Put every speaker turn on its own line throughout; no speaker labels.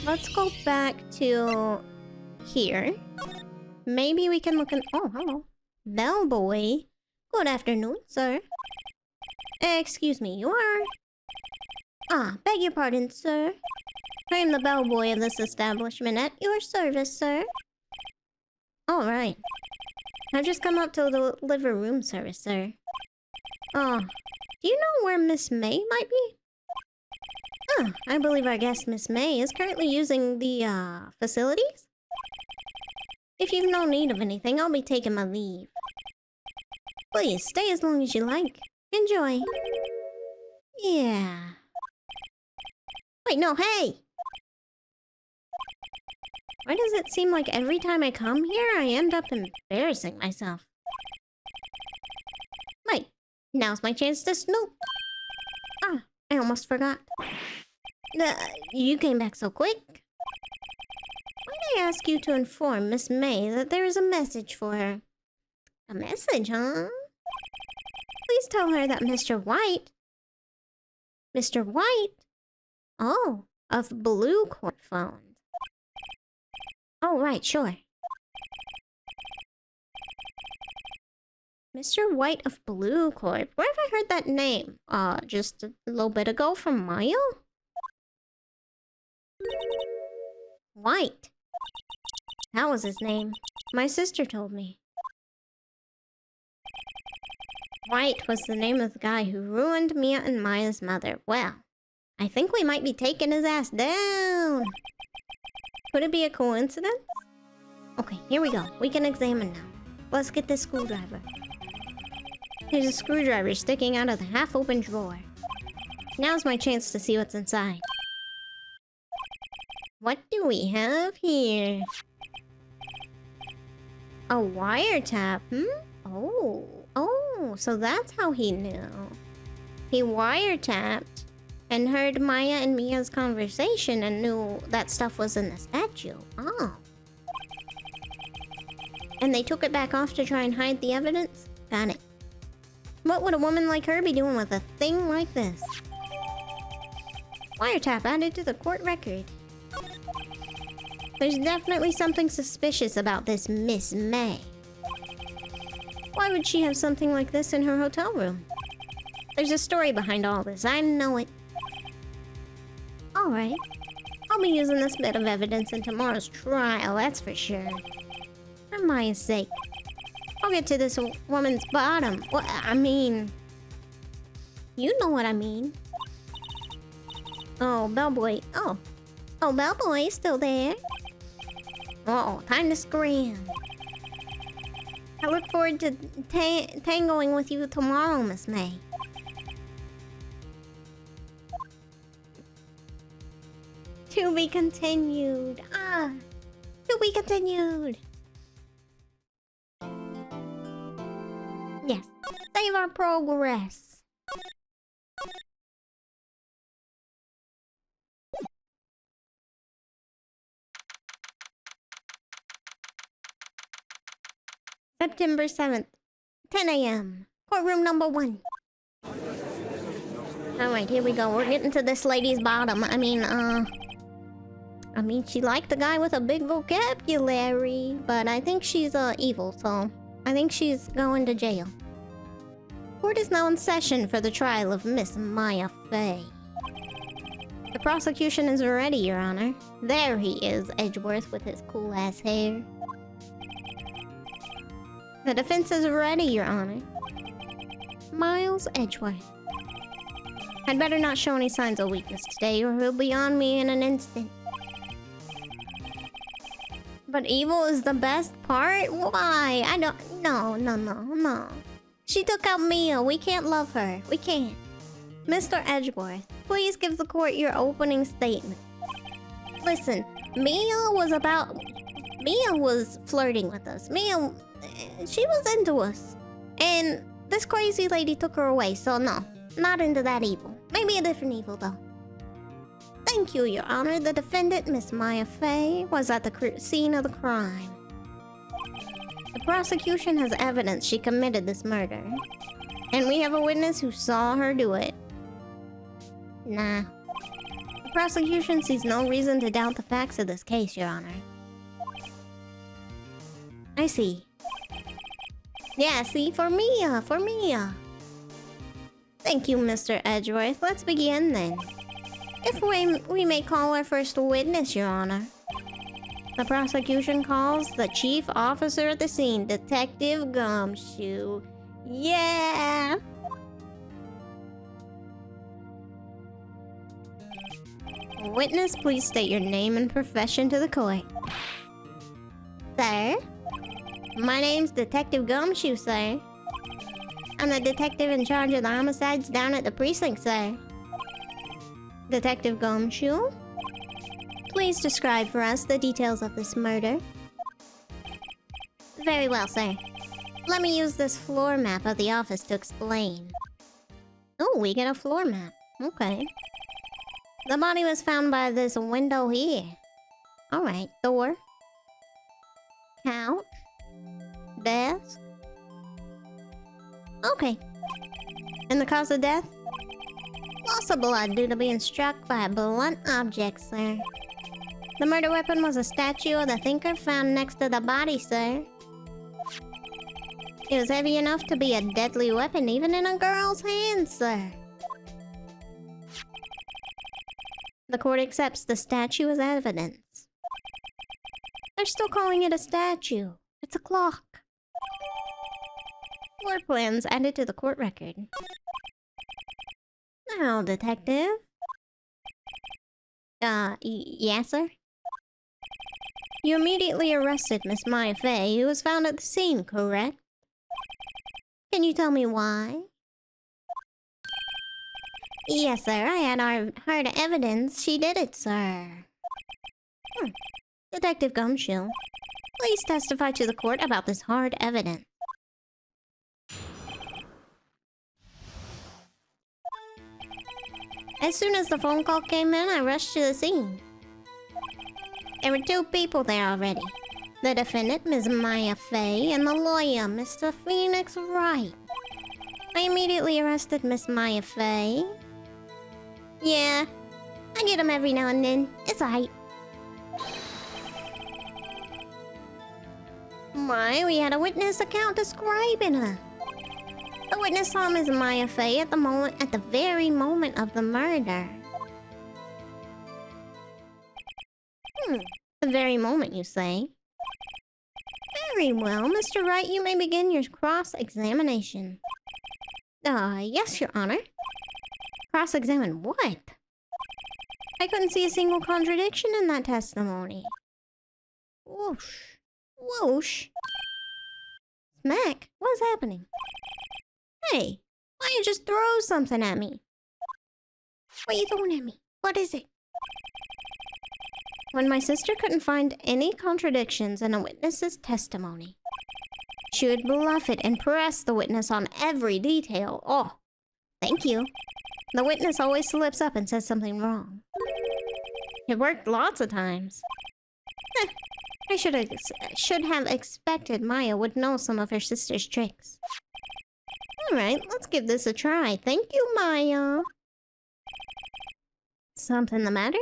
Let's go back to here. Maybe we can look in... Oh, hello. Bellboy. Good afternoon, sir. Excuse me, you are... Ah, beg your pardon, sir. I am the bellboy of this establishment at your service, sir. Alright. I've just come up to deliver room service, sir. Oh, do you know where Miss May might be? Ah, I believe our guest, Miss May, is currently using the, facilities? If you've no need of anything, I'll be taking my leave. Please, stay as long as you like. Enjoy. Yeah. Wait, no, hey! Why does it seem like every time I come here, I end up embarrassing myself? Wait, now's my chance to snoop. Ah, I almost forgot. You came back so quick. Might I ask you to inform Miss May that there is a message for her? A message, huh? Please tell her that Mr. White... Mr. White? Oh, of Blue Court phoned. Oh, right, sure. Mr. White of Blue Corp. Where have I heard that name? Just a little bit ago from Maya? White. That was his name. My sister told me. White was the name of the guy who ruined Mia and Maya's mother. Well, I think we might be taking his ass down. Could it be a coincidence? Okay, here we go. We can examine now. Let's get this screwdriver. There's a screwdriver sticking out of the half-open drawer. Now's my chance to see what's inside. What do we have here? A wiretap, Oh, so that's how he knew. He wiretapped and heard Maya and Mia's conversation and knew that stuff was in the statue. Oh. And they took it back off to try and hide the evidence? Got it. What would a woman like her be doing with a thing like this? Wiretap added to the court record. There's definitely something suspicious about this Miss May. Why would she have something like this in her hotel room? There's a story behind all this, I know it. Alright. I'll be using this bit of evidence in tomorrow's trial, that's for sure. For Maya's sake. I'll get to this woman's bottom. What? I mean... You know what I mean. Oh, Bellboy. Oh, Bellboy is still there. Oh, time to scram. I look forward to tangoing with you tomorrow, Miss May. To be continued. Ah, to be continued. Yes, save our progress. September 7th, 10 a.m. Courtroom number 1. Alright, here we go. We're getting to this lady's bottom. I mean, she liked the guy with a big vocabulary, but I think she's, evil, so I think she's going to jail. Court is now in session for the trial of Miss Maya Fey. The prosecution is ready, Your Honor. There he is, Edgeworth, with his cool-ass hair. The defense is ready, Your Honor. Miles Edgeworth. I'd better not show any signs of weakness today, or he'll be on me in an instant. But evil is the best part? Why? I don't... No. She took out Mia. We can't love her. We can't. Mr. Edgeworth, please give the court your opening statement. Listen, Mia was flirting with us. She was into us. And this crazy lady took her away, so no. Not into that evil. Maybe a different evil, though. Thank you, Your Honor. The defendant, Miss Maya Fey, was at the scene of the crime. The prosecution has evidence she committed this murder. And we have a witness who saw her do it. Nah. The prosecution sees no reason to doubt the facts of this case, Your Honor. I see. Yeah, see, for me. Thank you, Mr. Edgeworth. Let's begin then. If we may call our first witness, Your Honor. The prosecution calls the chief officer at the scene, Detective Gumshoe. Yeah! Witness, please state your name and profession to the court. Sir? My name's Detective Gumshoe, sir. I'm the detective in charge of the homicides down at the precinct, sir. Detective Gumshoe? Please describe for us the details of this murder. Very well, sir. Let me use this floor map of the office to explain. Oh, we get a floor map. Okay. The body was found by this window here. Alright, door. Couch. Desk. Okay. And the cause of death? Loss of blood due to being struck by a blunt object, sir. The murder weapon was a statue of the thinker found next to the body, sir. It was heavy enough to be a deadly weapon even in a girl's hands, sir. The court accepts the statue as evidence. They're still calling it a statue. It's a clock. Floor plans added to the court record. Now, detective. Yes, sir? You immediately arrested Miss Maya Fey, who was found at the scene, correct? Can you tell me why? Yes, sir. I had hard evidence she did it, sir. Detective Gumshoe, please testify to the court about this hard evidence. As soon as the phone call came in, I rushed to the scene. There were two people there already. The defendant, Ms. Maya Fey, and the lawyer, Mr. Phoenix Wright. I immediately arrested Miss Maya Fey. Yeah, I get them every now and then. It's alright. Why, we had a witness account describing her. The witness saw Ms. Maya Fey at the very moment of the murder. The very moment, you say? Very well, Mr. Wright, you may begin your cross-examination. Yes, Your Honor. Cross-examine what? I couldn't see a single contradiction in that testimony. Whoosh. Whoosh. Smack, what's happening? Hey, why don't you just throw something at me? What are you throwing at me? What is it? When my sister couldn't find any contradictions in a witness's testimony, she would bluff it and press the witness on every detail. Oh, thank you. The witness always slips up and says something wrong. It worked lots of times. I should have expected Maya would know some of her sister's tricks. Alright, let's give this a try. Thank you, Maya. Something the matter?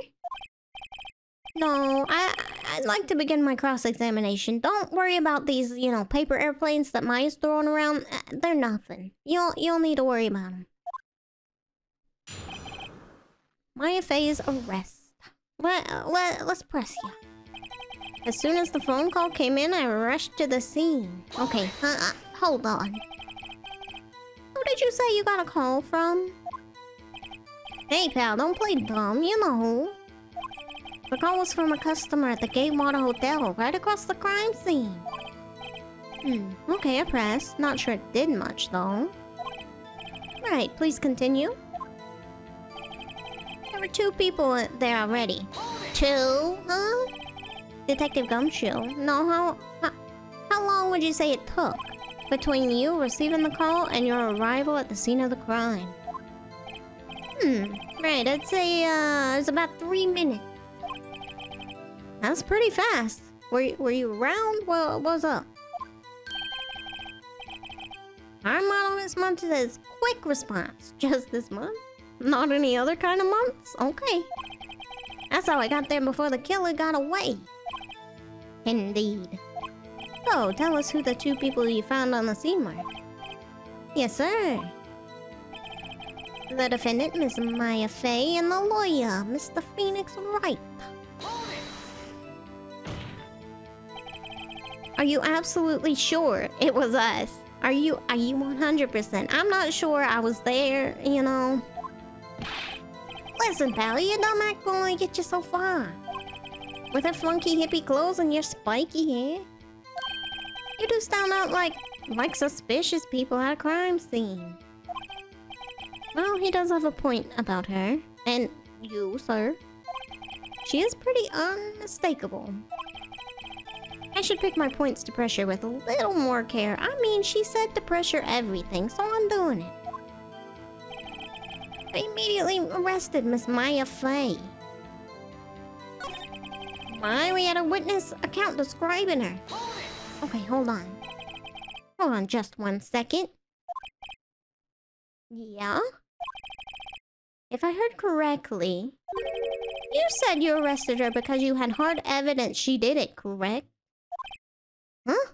No, I'd like to begin my cross-examination. Don't worry about these, paper airplanes that Maya's throwing around. They're nothing. You'll need to worry about them. Maya Fey's arrest. Let's press you. As soon as the phone call came in, I rushed to the scene. Okay, hold on. Who did you say you got a call from? Hey, pal, don't play dumb. You know who. The call was from a customer at the Gatewater Hotel, right across the crime scene. Okay, I pressed. Not sure it did much, though. Right, please continue. There were two people there already. Two? Huh? Detective Gumshoe, no, how long would you say it took between you receiving the call and your arrival at the scene of the crime? Right, I'd say, it was about 3 minutes. That's pretty fast. Were you around? What was up? Our motto this month is quick response. Just this month? Not any other kind of months? Okay. That's how I got there before the killer got away. Indeed. So, tell us who the two people you found on the scene were. Yes, sir. The defendant, Miss Maya Fey, and the lawyer, Mr. Phoenix Wright. Are you absolutely sure it was us? Are you 100%? I'm not sure I was there, you know. Listen, pal, your dumb act will only get you so far. With her flunky hippie clothes and your spiky hair. You do stand out like suspicious people at a crime scene. Well, he does have a point about her. And you, sir. She is pretty unmistakable. I should pick my points to pressure with a little more care. I mean, she said to pressure everything, so I'm doing it. I immediately arrested Miss Maya Fey. Why? We had a witness account describing her. Okay, hold on. Hold on just 1 second. Yeah? If I heard correctly, you said you arrested her because you had hard evidence she did it, correct? Huh?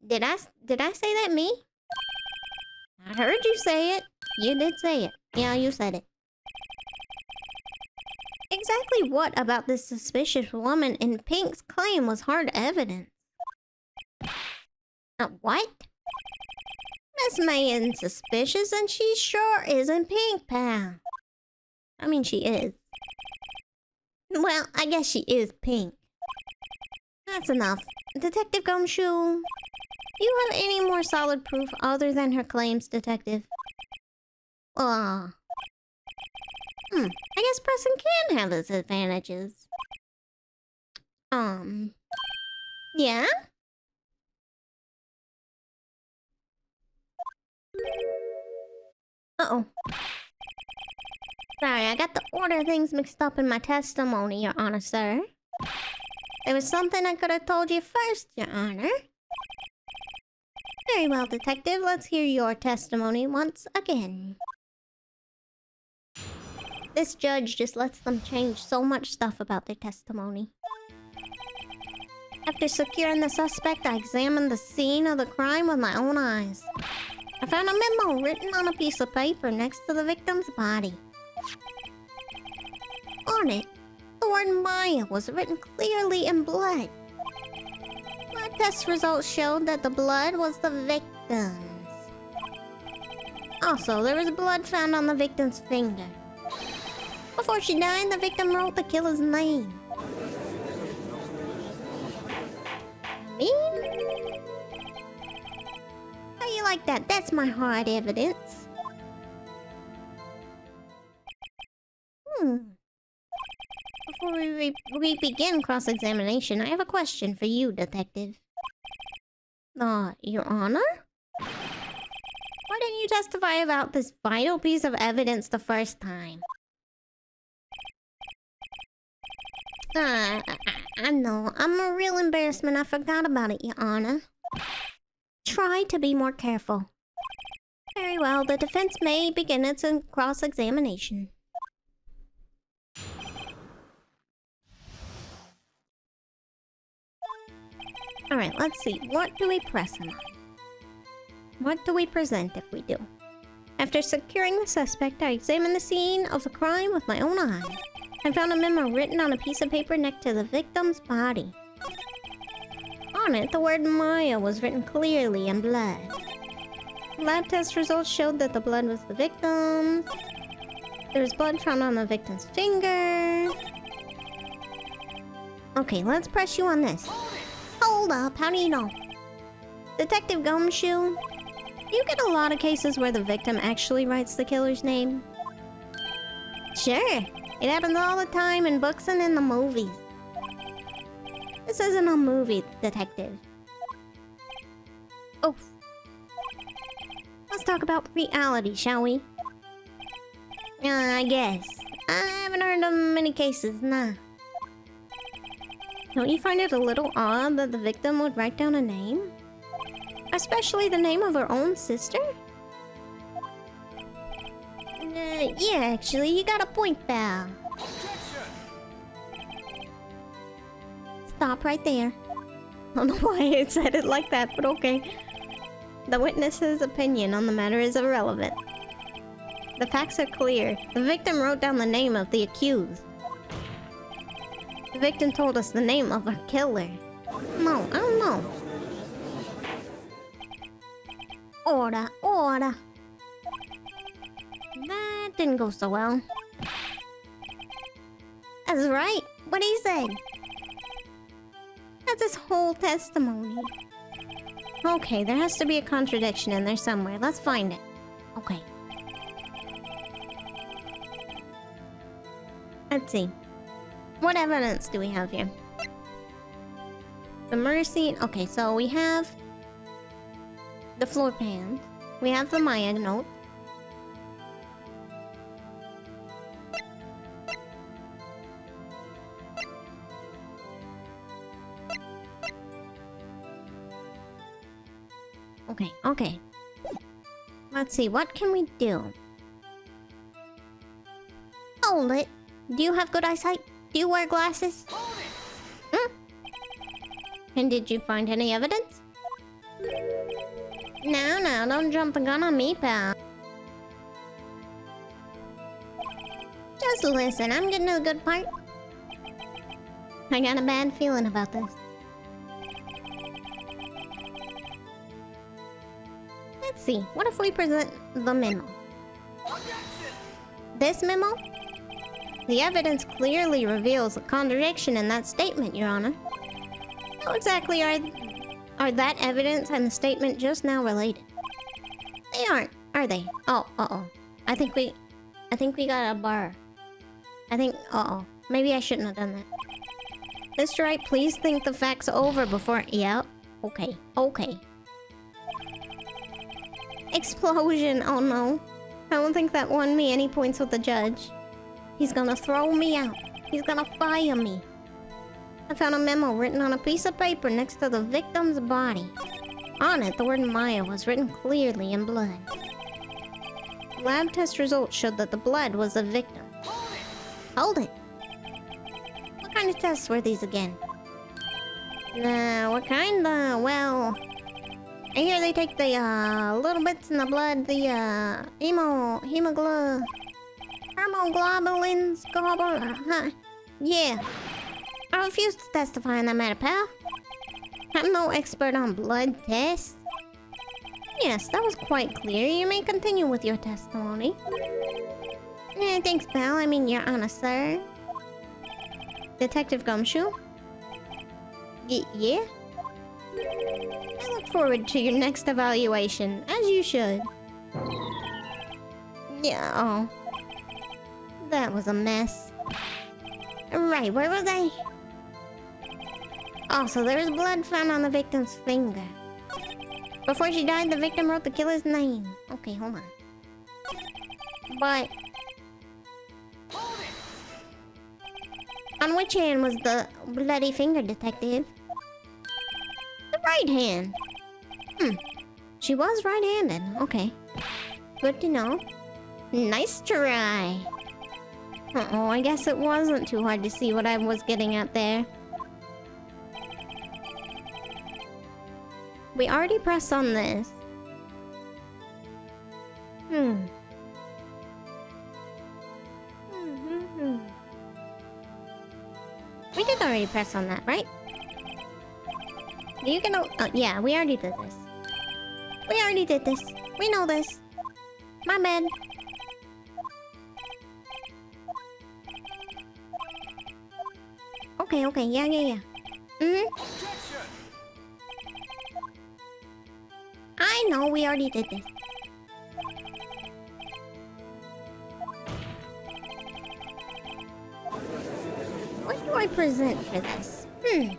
Did I say that, me? I heard you say it. You did say it. Yeah, you said it. Exactly what about this suspicious woman in pink's claim was hard evidence? What? Miss May isn't suspicious and she sure isn't pink, pal. I mean, she is. Well, I guess she is pink. That's enough. Detective Gumshoe, do you have any more solid proof other than her claims, Detective? I guess pressing can have its advantages. Yeah? Uh-oh. Sorry, I got the order of things mixed up in my testimony, Your Honor, sir. There was something I could have told you first, Your Honor. Very well, Detective. Let's hear your testimony once again. This judge just lets them change so much stuff about their testimony. After securing the suspect, I examined the scene of the crime with my own eyes. I found a memo written on a piece of paper next to the victim's body. On it, the word Maya was written clearly in blood. Blood test results showed that the blood was the victim's. Also, there was blood found on the victim's finger. Before she died, the victim wrote the killer's name. Mean? How you like that? That's my hard evidence. Before we begin cross-examination, I have a question for you, Detective. Your Honor? Why didn't you testify about this vital piece of evidence the first time? I know. I'm a real embarrassment. I forgot about it, Your Honor. Try to be more careful. Very well. The defense may begin its cross-examination. Alright, let's see. What do we press on? What do we present if we do? After securing the suspect, I examined the scene of the crime with my own eyes. I found a memo written on a piece of paper next to the victim's body. On it, the word Maya was written clearly in blood. Lab test results showed that the blood was the victim's. There was blood found on the victim's finger. Okay, let's press you on this. Hold up, how do you know? Detective Gumshoe, you get a lot of cases where the victim actually writes the killer's name. Sure, it happens all the time in books and in the movies. This isn't a movie, Detective. Oh. Let's talk about reality, shall we? I guess. I haven't heard of many cases, nah. Don't you find it a little odd that the victim would write down a name? Especially the name of her own sister? Yeah, actually, you got a point, pal. stop right there. I don't know why it said it like that, but okay. The witness's opinion on the matter is irrelevant. The facts are clear. The victim wrote down the name of the accused. The victim told us the name of her killer. No, I don't know. Order, order. That didn't go so well. That's right. What he said. That's his whole testimony. Okay, there has to be a contradiction in there somewhere. Let's find it. Okay. Let's see. What evidence do we have here? The murder scene. Okay, so we have the floor pan. We have the Maya note. Okay, okay. Let's see, what can we do? Hold it. Do you have good eyesight? Do you wear glasses? Hmm? And did you find any evidence? No, no, don't jump the gun on me, pal. Just listen, I'm getting to the good part. I got a bad feeling about this. Let's see, what if we present the memo? This memo? The evidence clearly reveals a contradiction in that statement, Your Honor. How exactly are that evidence and the statement just now related? They aren't, are they? Oh, uh-oh. I think we got a bar. Maybe I shouldn't have done that. Mr. Wright, please think the facts over before... Yep. Okay, okay. Explosion, oh no. I don't think that won me any points with the judge. He's gonna throw me out. He's gonna fire me. I found a memo written on a piece of paper next to the victim's body. On it, the word Maya was written clearly in blood. Lab test results showed that the blood was the victim. Hold it! What kind of tests were these again? What kind? Well... I hear they take the, little bits in the blood, the, hemoglobins, huh? Yeah. I refuse to testify on that matter, pal. I'm no expert on blood tests. Yes, that was quite clear. You may continue with your testimony. Yeah, thanks, pal. I mean, Your Honor, sir. Detective Gumshoe? Yeah? I look forward to your next evaluation, as you should. Yeah, oh. That was a mess. Right, where was I? Oh, so there was blood found on the victim's finger. Before she died, the victim wrote the killer's name. Okay, hold on. But... on which hand was the bloody finger, detective? The right hand. She was right-handed. Okay. Good to know. Nice try. Uh-oh, I guess it wasn't too hard to see what I was getting at there. We already pressed on this. We did already press on that, right? You can... yeah, we already did this. We already did this. We know this. My bad. Okay, okay. Yeah. I know, we already did this. What do I present for this? Yeah.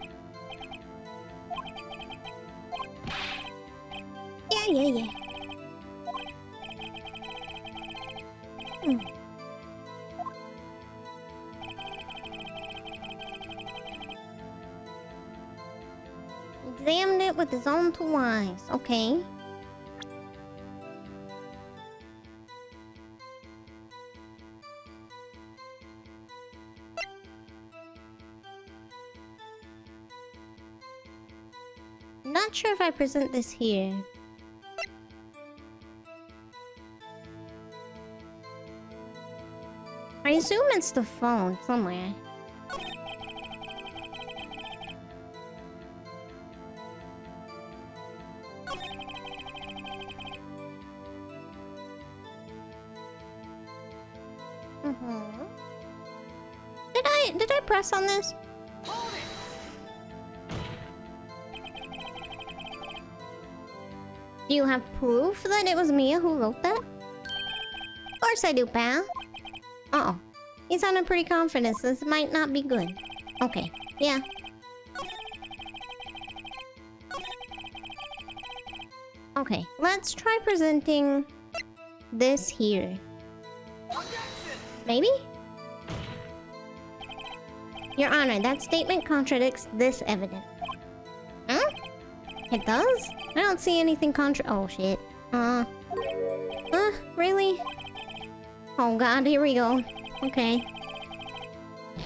Examined it with his own two eyes. Okay. Not sure if I present this here. I assume it's the phone somewhere. Did I press on this? Do you have proof that it was Mia who wrote that? Of course I do, pal. Uh-oh. You sounded pretty confident. This might not be good. Okay. Yeah. Okay. Let's try presenting this here. Maybe? Your Honor, that statement contradicts this evidence. Huh? It does? I don't see anything oh shit. Really? Oh god, here we go. Okay.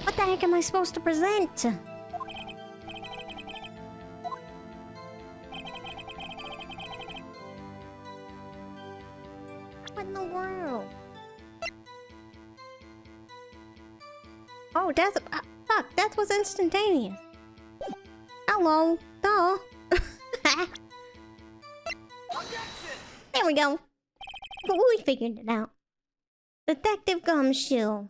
What the heck am I supposed to present? What in the world? Oh, that's... fuck, that was instantaneous. Hello. Duh. There we go. We figured it out. Detective Gumshoe.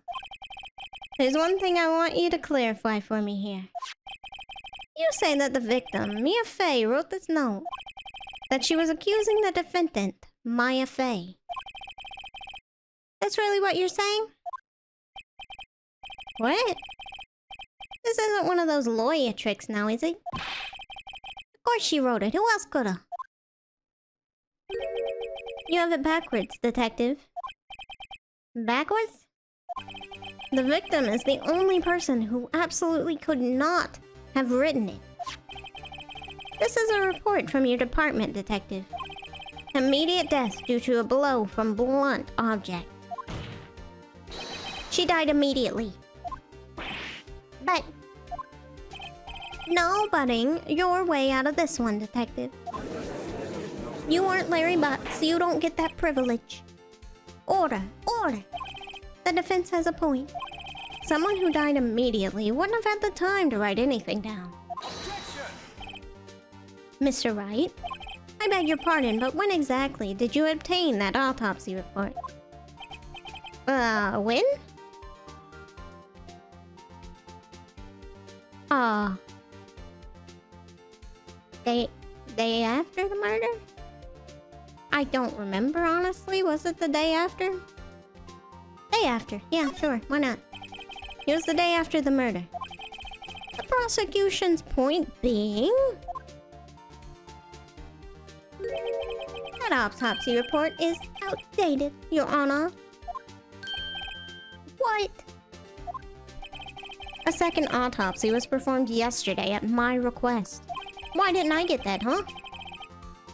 There's one thing I want you to clarify for me here. You say that the victim, Mia Fey, wrote this note. That she was accusing the defendant, Maya Fey. That's really what you're saying? What? This isn't one of those lawyer tricks now, is it? Of course she wrote it. Who else coulda? You have it backwards, detective. Backwards? The victim is the only person who absolutely could not have written it. This is a report from your department, detective. Immediate death due to a blow from blunt object. She died immediately. But... no butting your way out of this one, detective. You aren't Larry Butts, so you don't get that privilege. Order! Order! The defense has a point. Someone who died immediately wouldn't have had the time to write anything down. Mr. Wright, I beg your pardon, but when exactly did you obtain that autopsy report? When? Day after the murder? I don't remember, honestly. Was it the day after? Day after. Yeah, sure. Why not? It was the day after the murder. The prosecution's point being... that autopsy report is outdated, Your Honor. What? A second autopsy was performed yesterday at my request. Why didn't I get that, huh?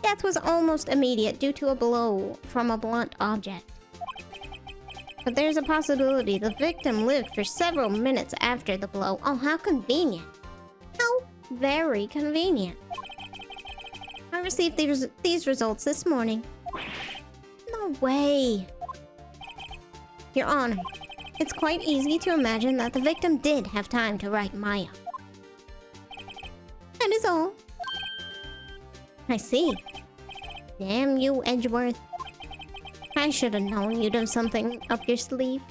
Death was almost immediate due to a blow from a blunt object. But there's a possibility the victim lived for several minutes after the blow. Oh, how convenient. How very convenient. I received these results this morning. No way. Your Honor, it's quite easy to imagine that the victim did have time to write Maya. That is all. I see. Damn you, Edgeworth. I should have known you'd have something up your sleeve.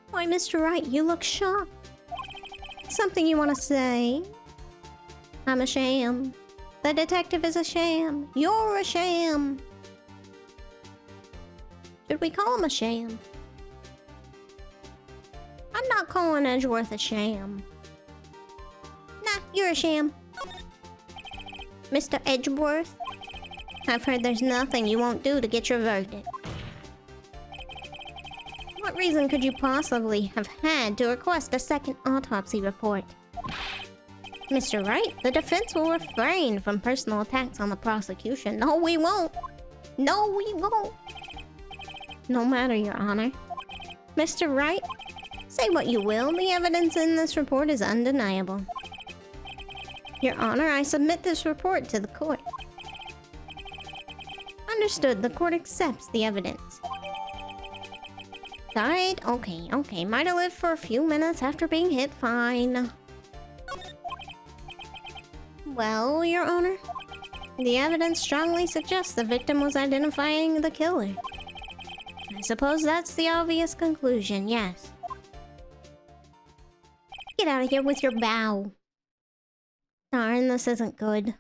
Why, Mr. Wright, you look shocked. Something you want to say? I'm a sham. The detective is a sham. You're a sham. Should we call him a sham? I'm not calling Edgeworth a sham. Nah, you're a sham. Mr. Edgeworth, I've heard there's nothing you won't do to get your verdict. What reason could you possibly have had to request a second autopsy report? Mr. Wright, the defense will refrain from personal attacks on the prosecution. No, we won't. No, we won't. No matter, Your Honor. Mr. Wright, say what you will, the evidence in this report is undeniable. Your Honor, I submit this report to the court. Understood. The court accepts the evidence. Died? Okay. Might have lived for a few minutes after being hit. Fine. Well, Your Honor, the evidence strongly suggests the victim was identifying the killer. I suppose that's the obvious conclusion, yes. Get out of here with your bow. Darn, this isn't good.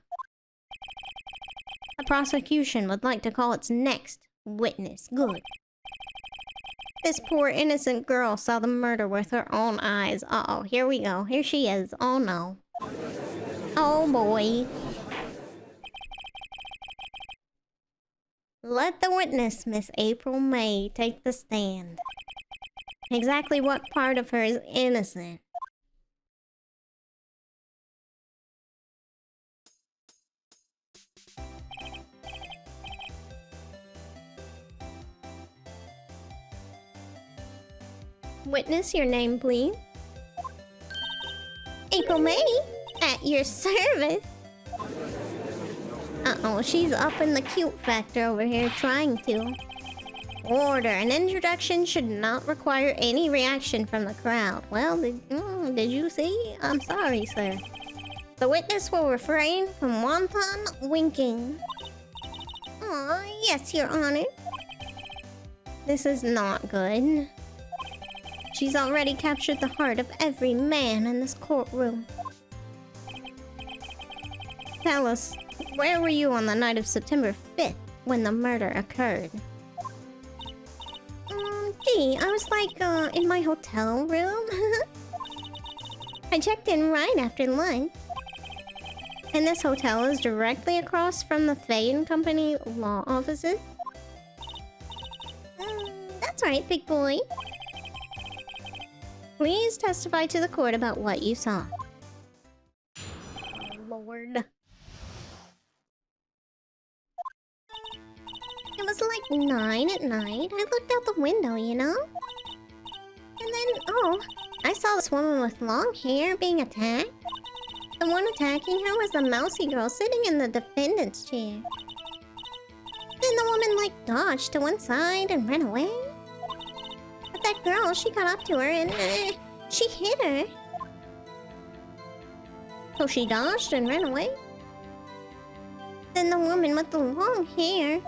The prosecution would like to call its next witness. Good. This poor innocent girl saw the murder with her own eyes. Uh-oh, here we go. Here she is. Oh no. Oh boy. Let the witness, Miss April May, take the stand. Exactly what part of her is innocent? Witness, your name, please. April May, at your service. Uh-oh, she's up in the cute factor over here, trying to. Order. An introduction should not require any reaction from the crowd. Well, did you see? I'm sorry, sir. The witness will refrain from wanton winking. Aw, yes, Your Honor. This is not good. She's already captured the heart of every man in this courtroom. Tell us, where were you on the night of September 5th when the murder occurred? Gee, I was like, in my hotel room. I checked in right after lunch. And this hotel is directly across from the Fane Company law offices. That's right, big boy. Please testify to the court about what you saw. Oh, Lord. It was like 9 at night. I looked out the window, you know? And then, oh, I saw this woman with long hair being attacked. The one attacking her was the mousy girl sitting in the defendant's chair. Then the woman, like, dodged to one side and ran away. But that girl, she got up to her and she hit her. So she dodged and ran away. Then the woman with the long hair,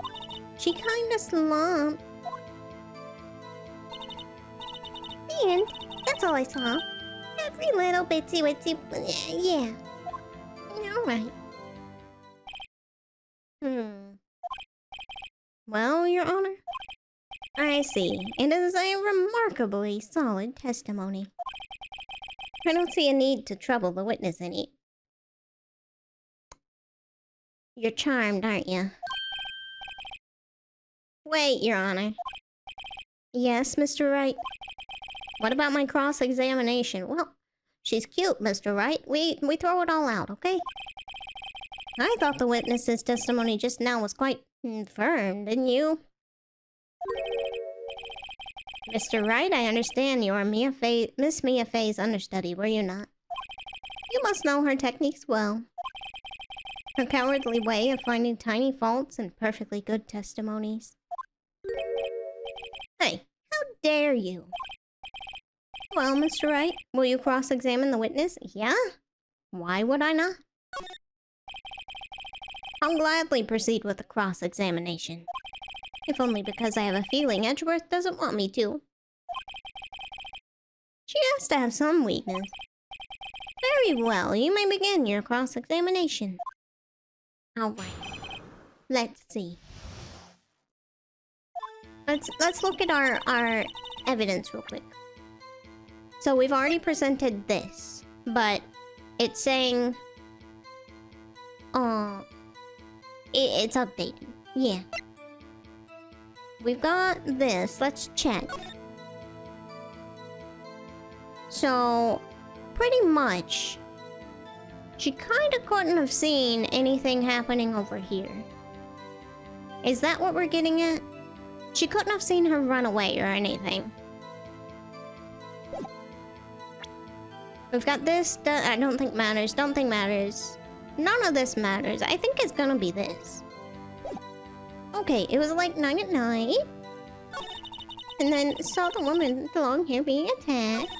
she kinda slumped. And that's all I saw. Every little bitsy witsy, yeah. Alright. Well, Your Honor, I see. It is a remarkably solid testimony. I don't see a need to trouble the witness any. You're charmed, aren't you? Wait, Your Honor. Yes, Mr. Wright? What about my cross-examination? Well, she's cute, Mr. Wright. We throw it all out, okay? I thought the witness's testimony just now was quite firm, didn't you? Mr. Wright, I understand you are Miss Mia Fey's understudy, were you not? You must know her techniques well. Her cowardly way of finding tiny faults in perfectly good testimonies. Hey, how dare you? Well, Mr. Wright, will you cross-examine the witness? Yeah? Why would I not? I'll gladly proceed with the cross-examination. If only because I have a feeling Edgeworth doesn't want me to. She has to have some weakness. Very well, you may begin your cross-examination. Alright. Let's see. Let's look at our evidence real quick. So we've already presented this, but it's saying... it's updated. Yeah. We've got this. Let's check. So, pretty much, she kind of couldn't have seen anything happening over here. Is that what we're getting at? She couldn't have seen her run away or anything. We've got this. I don't think matters. Don't think matters. None of this matters. I think it's gonna be this. Okay, it was like 9 at night. And then saw the woman with the long hair being attacked.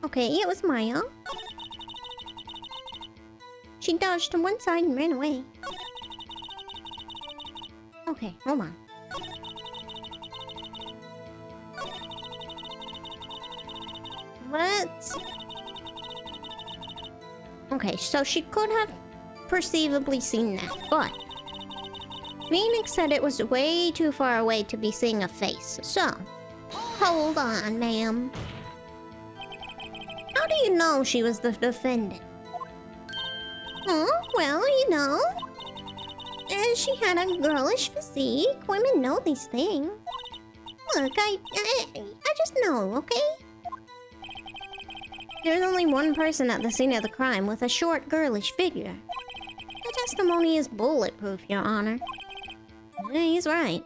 Okay, it was Maya. She dodged to one side and ran away. Okay, hold on. What? Okay, so she could have perceivably seen that, but Phoenix said it was way too far away to be seeing a face. So, hold on, ma'am. How do you know she was the defendant? Oh, well, you know. And she had a girlish physique. Women know these things. Look, I just know, okay? There's only one person at the scene of the crime with a short, girlish figure. The testimony is bulletproof, Your Honor. Yeah, he's right.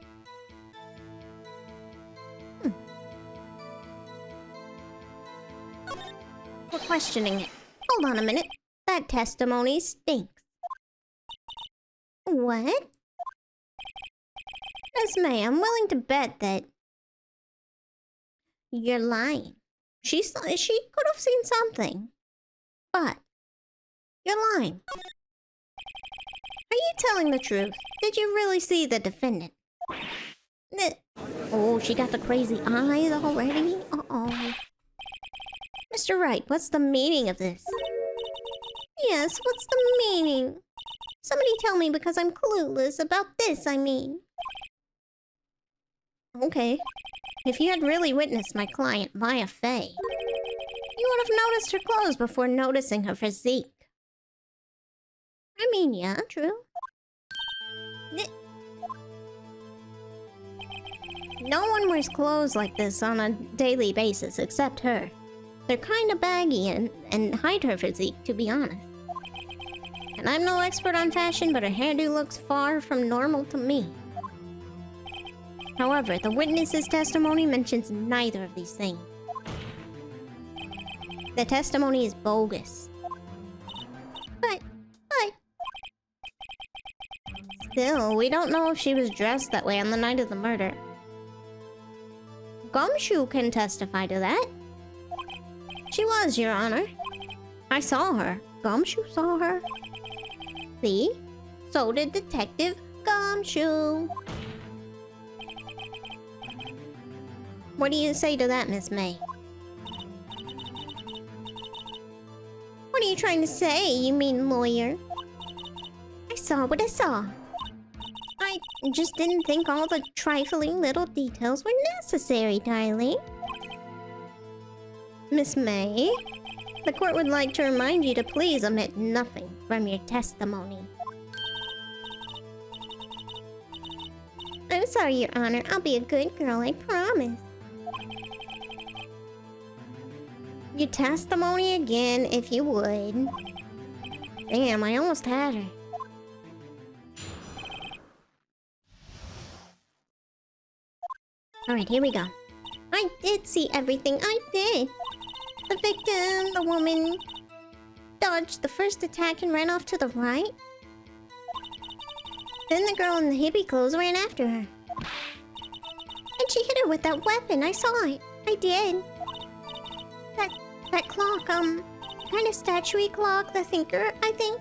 We're questioning it. Hold on a minute. That testimony stinks. What? Miss May, I'm willing to bet that you're lying. She could have seen something. But you're lying. Are you telling the truth? Did you really see the defendant? Oh, she got the crazy eyes already? Uh-oh. Mr. Wright, what's the meaning of this? Yes, what's the meaning? Somebody tell me because I'm clueless about this, I mean. Okay. If you had really witnessed my client, Maya Fey, you would have noticed her clothes before noticing her physique. I mean, yeah, true. No one wears clothes like this on a daily basis except her. They're kinda baggy and hide her physique, to be honest. And I'm no expert on fashion, but her hairdo looks far from normal to me. However, the witness's testimony mentions neither of these things. The testimony is bogus. But... Still, we don't know if she was dressed that way on the night of the murder. Gumshoe can testify to that. She was, Your Honor. I saw her. Gumshoe saw her. See? So did Detective Gumshoe. What do you say to that, Miss May? What are you trying to say, you mean lawyer? I saw what I saw. I just didn't think all the trifling little details were necessary, darling. Miss May, the court would like to remind you to please omit nothing from your testimony. I'm sorry, Your Honor. I'll be a good girl, I promise. Your testimony again, if you would. Damn, I almost had her. Alright, here we go. I did see everything, I did. The victim, the woman, dodged the first attack and ran off to the right. Then the girl in the hippie clothes ran after her. And she hit her with that weapon, I saw it. I did. That clock, kind of statue-y clock, the thinker, I think.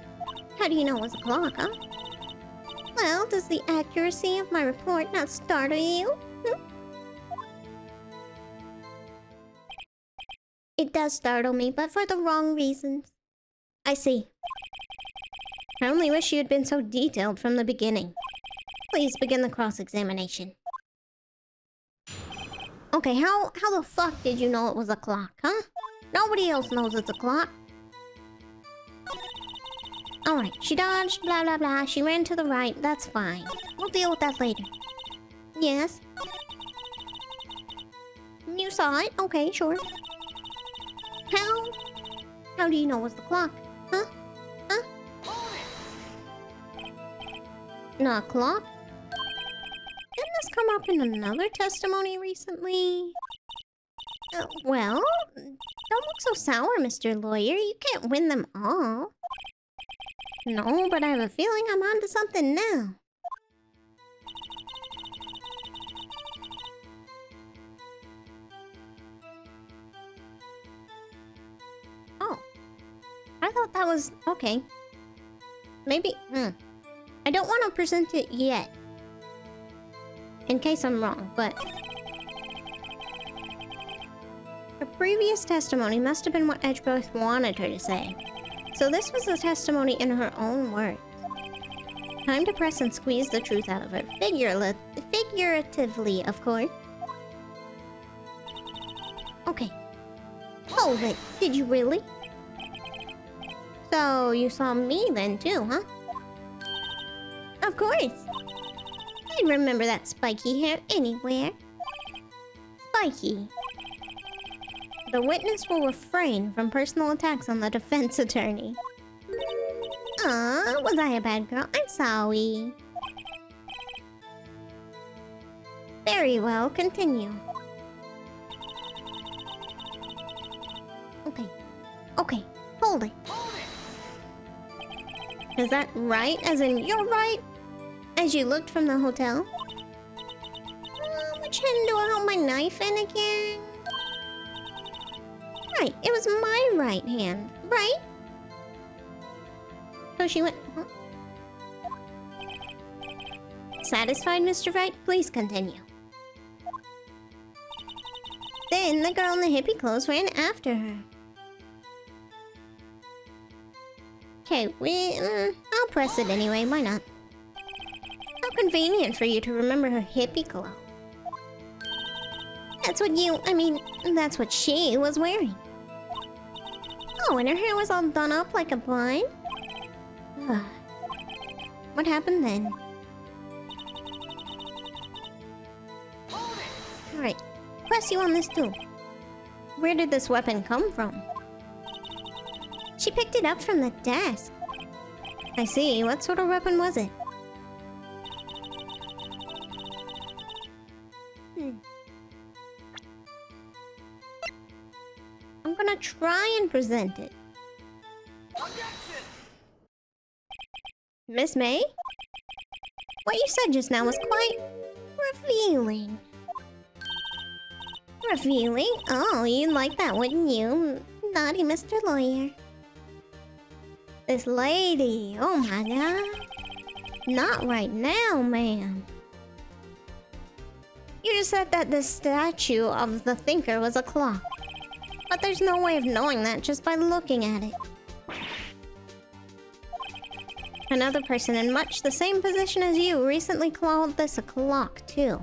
How do you know it was a clock, huh? Well, does the accuracy of my report not startle you? It does startle me, but for the wrong reasons. I see. I only wish you had been so detailed from the beginning. Please begin the cross-examination. Okay, how the fuck did you know it was a clock, huh? Nobody else knows it's a clock. Alright, she dodged, blah blah blah, she ran to the right, that's fine. We'll deal with that later. Yes? You saw it? Okay, sure. How do you know it was the clock? Huh? Huh? Not a clock? Didn't this come up in another testimony recently? Well, Don't look so sour, Mr. Lawyer. You can't win them all. No, but I have a feeling I'm onto something now. Oh. I thought that was... okay. Maybe... I don't want to present it yet. In case I'm wrong, but... her previous testimony must have been what Edgeworth wanted her to say. So this was the testimony in her own words. Time to press and squeeze the truth out of her. Figuratively, of course. Okay. Hold it. Did you really? So, you saw me then too, huh? Of course. I'd remember that spiky hair anywhere. Spiky. The witness will refrain from personal attacks on the defense attorney. Was I a bad girl? I'm sorry. Very well, continue. Okay, hold it. Is that right? As in, you're right? As you looked from the hotel? Which hand do I hold my knife in again? Right, it was my right hand, right? So she went... huh? Satisfied, Mr. Wright? Please continue. Then the girl in the hippie clothes ran after her. Okay, I'll press it anyway, why not? How convenient for you to remember her hippie clothes. That's what she was wearing. Oh, and her hair was all done up like a blind? What happened then? Alright, press you on this too. Where did this weapon come from? She picked it up from the desk. I see. What sort of weapon was it? I'm gonna try and present it. Miss May? What you said just now was quite... revealing. Revealing? Oh, you'd like that, wouldn't you? Naughty Mr. Lawyer. This lady, oh my god. Not right now, ma'am. You just said that the statue of the thinker was a clock. But there's no way of knowing that just by looking at it. Another person in much the same position as you recently called this a clock, too.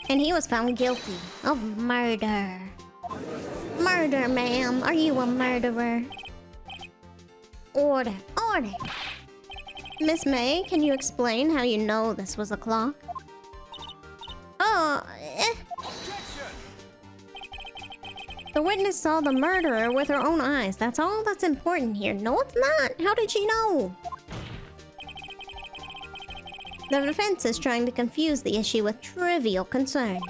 And he was found guilty of murder. Murder, ma'am. Are you a murderer? Order. Order. Miss May, can you explain how you know this was a clock? The witness saw the murderer with her own eyes. That's all that's important here. No, it's not. How did she know? The defense is trying to confuse the issue with trivial concerns.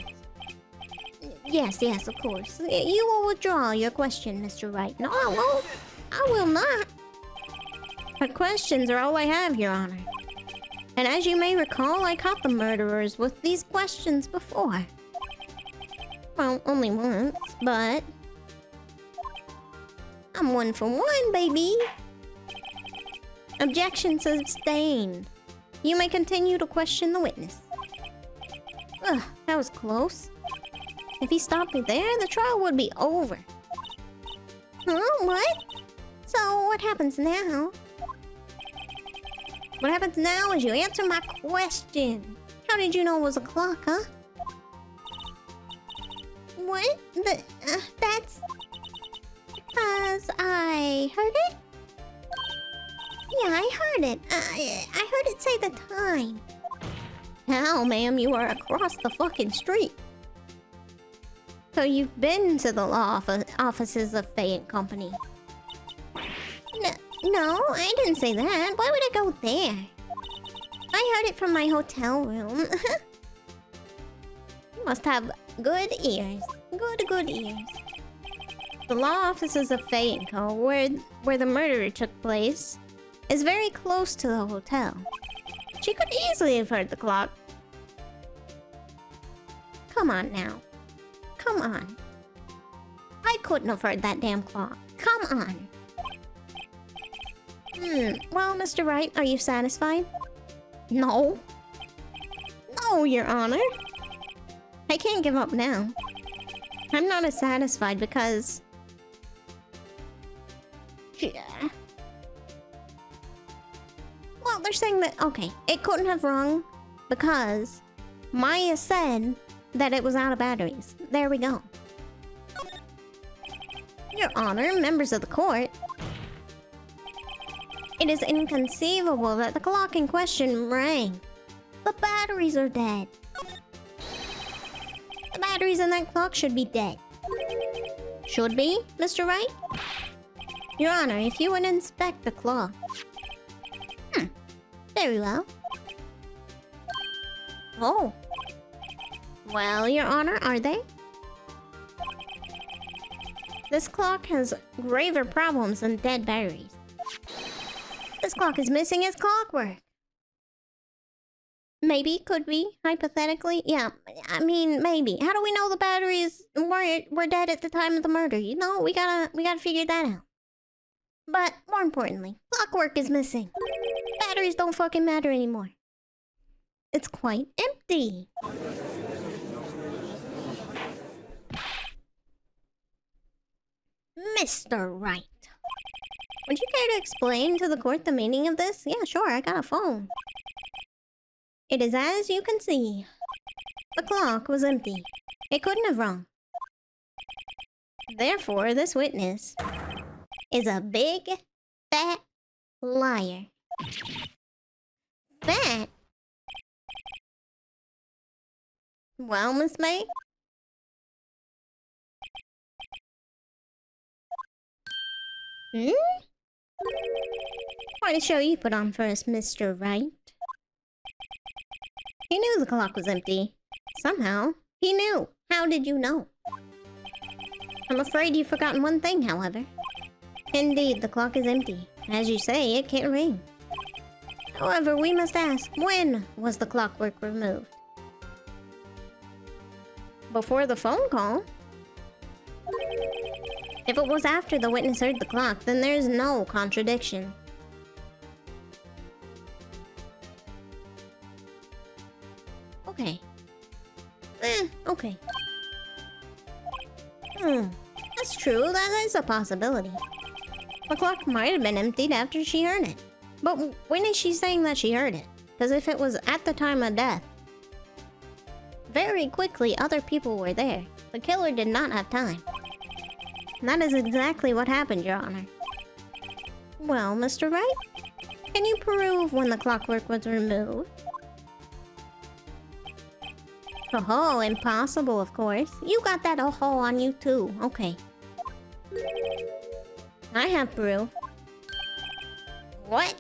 Yes, of course. You will withdraw your question, Mr. Wright. No, I won't. I will not. But questions are all I have, Your Honor. And as you may recall, I caught the murderers with these questions before. Well, only once, but... I'm 1 for 1, baby! Objection sustained. You may continue to question the witness. Ugh, that was close. If he stopped me there, the trial would be over. Huh? What? So, what happens now? What happens now is you answer my question. How did you know it was a clock, huh? What? That's... because I heard it? Yeah, I heard it. I heard it say the time. How, ma'am? You are across the fucking street. So you've been to the law offices of Faye and Company. No, I didn't say that. Why would I go there? I heard it from my hotel room. You must have good ears. Good ears. The law offices of Feinko, where the murder took place, is very close to the hotel. She could easily have heard the clock. Come on now. Come on. I couldn't have heard that damn clock. Come on. Well, Mr. Wright, are you satisfied? No. No, Your Honor. I can't give up now. I'm not as satisfied because... Yeah. Well, they're saying that... Okay, it couldn't have rung because Maya said that it was out of batteries. There we go. Your Honor, members of the court... It is inconceivable that the clock in question rang. The batteries are dead. The batteries in that clock should be dead. Should be, Mr. Wright? Your Honor, if you would inspect the clock. Very well. Oh. Well, Your Honor, are they? This clock has graver problems than dead batteries. This clock is missing its clockwork. Maybe, could be, hypothetically. Yeah, I mean, maybe. How do we know the batteries were dead at the time of the murder? You know, we gotta figure that out. But, more importantly, clockwork is missing. Batteries don't fucking matter anymore. It's quite empty. Mr. Wright. Would you care to explain to the court the meaning of this? Yeah, sure, I got a phone. It is as you can see. The clock was empty. It couldn't have rung. Therefore, this witness is a big, fat liar. Fat? Well, Miss May? What a show you put on for us, Mr. Wright. He knew the clock was empty. Somehow. He knew. How did you know? I'm afraid you've forgotten one thing, however. Indeed, the clock is empty. As you say, it can't ring. However, we must ask, when was the clockwork removed? Before the phone call? If it was after the witness heard the clock, then there's no contradiction. Okay. Okay. That's true, that is a possibility. The clock might have been emptied after she heard it. But when is she saying that she heard it? Because if it was at the time of death, very quickly other people were there. The killer did not have time. And that is exactly what happened, Your Honor. Well, Mr. Wright, can you prove when the clockwork was removed? Oh, impossible, of course. You got that oh on you too. Okay. I have proof. What?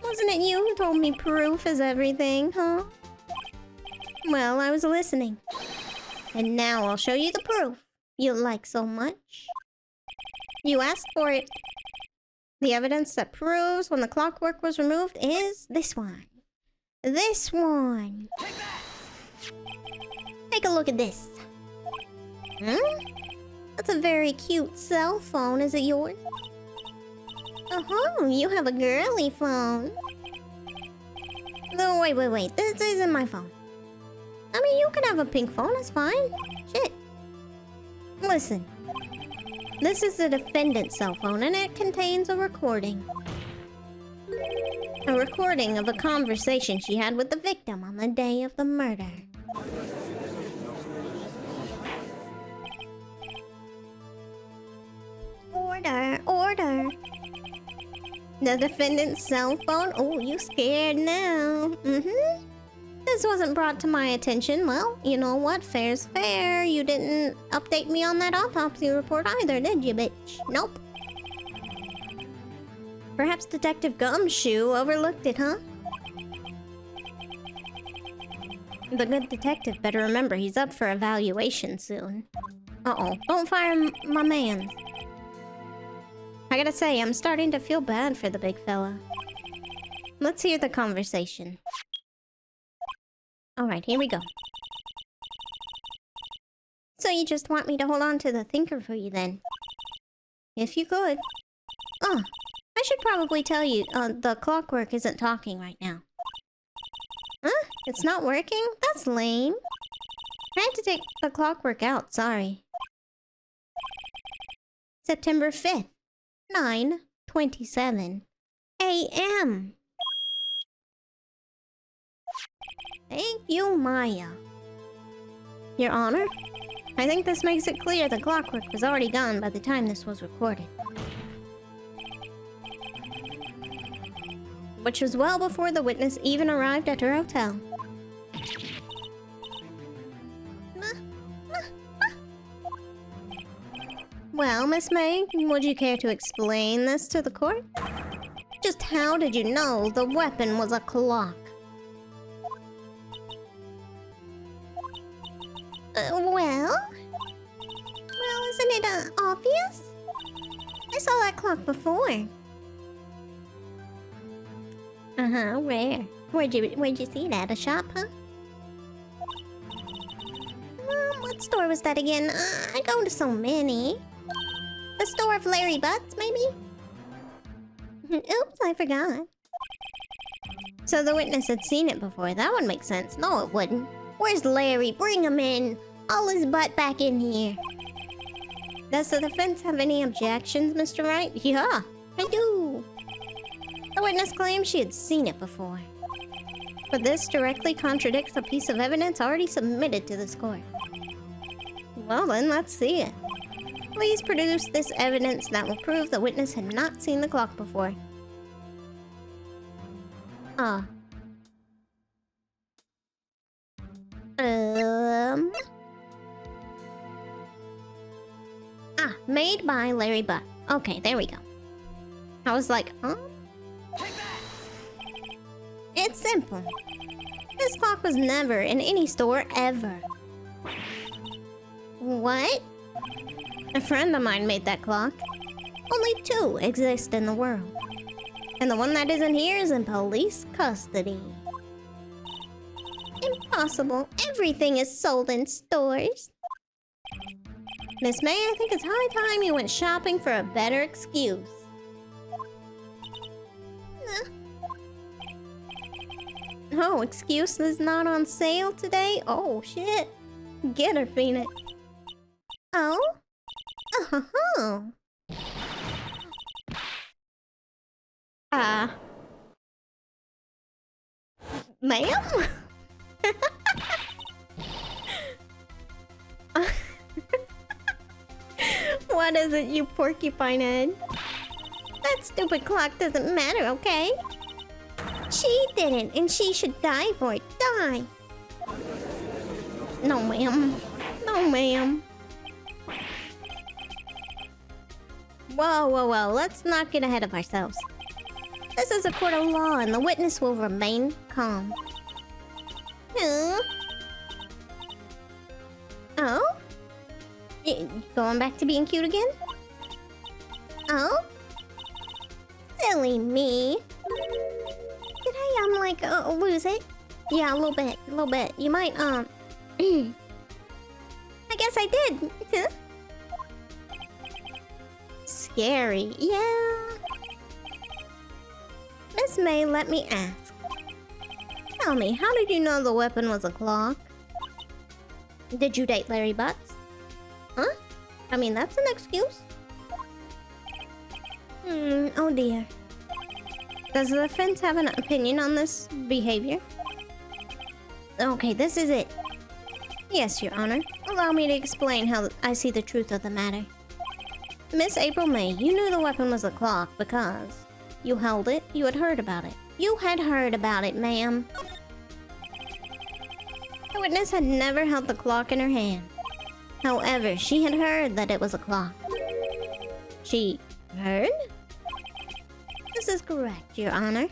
Wasn't it you who told me proof is everything, huh? Well, I was listening. And now I'll show you the proof you like so much. You asked for it. The evidence that proves when the clockwork was removed is this one. This one. Take a look at this. That's a very cute cell phone. Is it yours? Oh, you have a girly phone. No, wait. This isn't my phone. I mean, you can have a pink phone. That's fine. Shit. Listen. This is the defendant's cell phone, and it contains a recording. A recording of a conversation she had with the victim on the day of the murder. Order. The defendant's cell phone? Oh, you scared now. This wasn't brought to my attention. Well, you know what? Fair's fair. You didn't update me on that autopsy report either, did you, bitch? Nope. Perhaps Detective Gumshoe overlooked it, huh? The good detective better remember he's up for evaluation soon. Uh-oh, don't fire my man. I gotta say, I'm starting to feel bad for the big fella. Let's hear the conversation. Alright, here we go. So you just want me to hold on to the thinker for you then? If you could. Oh, I should probably tell you, the clockwork isn't talking right now. Huh? It's not working? That's lame. I had to take the clockwork out, sorry. September 5th, 9:27 a.m. Thank you, Maya. Your Honor, I think this makes it clear the clockwork was already gone by the time this was recorded. Which was well before the witness even arrived at her hotel. Well, Miss May, would you care to explain this to the court? Just how did you know the weapon was a clock? Well, isn't it obvious? I saw that clock before. Where? Where'd you see it at? A shop, huh? What store was that again? I go to so many. The store of Larry Butts, maybe? Oops, I forgot. So the witness had seen it before. That would make sense. No, it wouldn't. Where's Larry? Bring him in. All his butt back in here. Does the defense have any objections, Mr. Wright? Yeah, I do. The witness claims she had seen it before. But this directly contradicts a piece of evidence already submitted to this court. Well then, let's see it. Please produce this evidence that will prove the witness had not seen the clock before. Made by Larry Butt. Okay, there we go. I was like, huh? It's simple. This clock was never in any store ever. What? A friend of mine made that clock. Only 2 exist in the world. And the one that isn't here is in police custody. Impossible. Everything is sold in stores. Miss May, I think it's high time you went shopping for a better excuse. Oh, excuse is not on sale today? Oh, shit. Get her, Phoenix. Oh? Oh. Ma'am? What is it, you porcupine head? That stupid clock doesn't matter, okay? She didn't, and she should die for it. Die! No, ma'am. No, ma'am. Whoa. Let's not get ahead of ourselves. This is a court of law, and the witness will remain calm. Huh? Oh? Going back to being cute again? Oh? Silly me. Did I, like, lose it? Yeah, a little bit. You might, I guess I did. Huh? Scary, yeah. Miss May, let me ask. Tell me, how did you know the weapon was a clock? Did you date Larry Butts? Huh? I mean, that's an excuse. Oh dear. Does the defense have an opinion on this behavior? Okay, this is it. Yes, Your Honor. Allow me to explain how I see the truth of the matter. Miss April May, you knew the weapon was a clock because you held it, you had heard about it. You had heard about it, ma'am. The witness had never held the clock in her hand. However, she had heard that it was a clock. She heard? This is correct, Your Honor.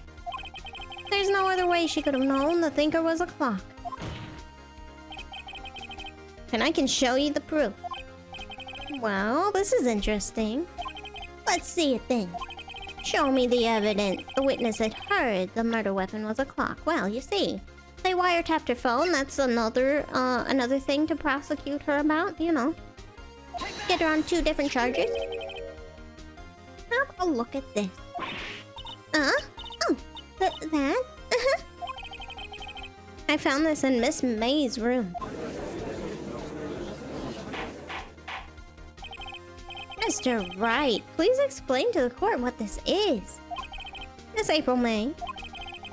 There's no other way she could have known the thinker was a clock. And I can show you the proof. Well, this is interesting. Let's see it then. Show me the evidence. The witness had heard the murder weapon was a clock. Well, you see, they wiretapped her phone. That's another thing to prosecute her about, you know. Get her on 2 different charges. Have a look at this. Oh, that? I found this in Miss May's room. Mr. Wright, please explain to the court what this is. Miss April May,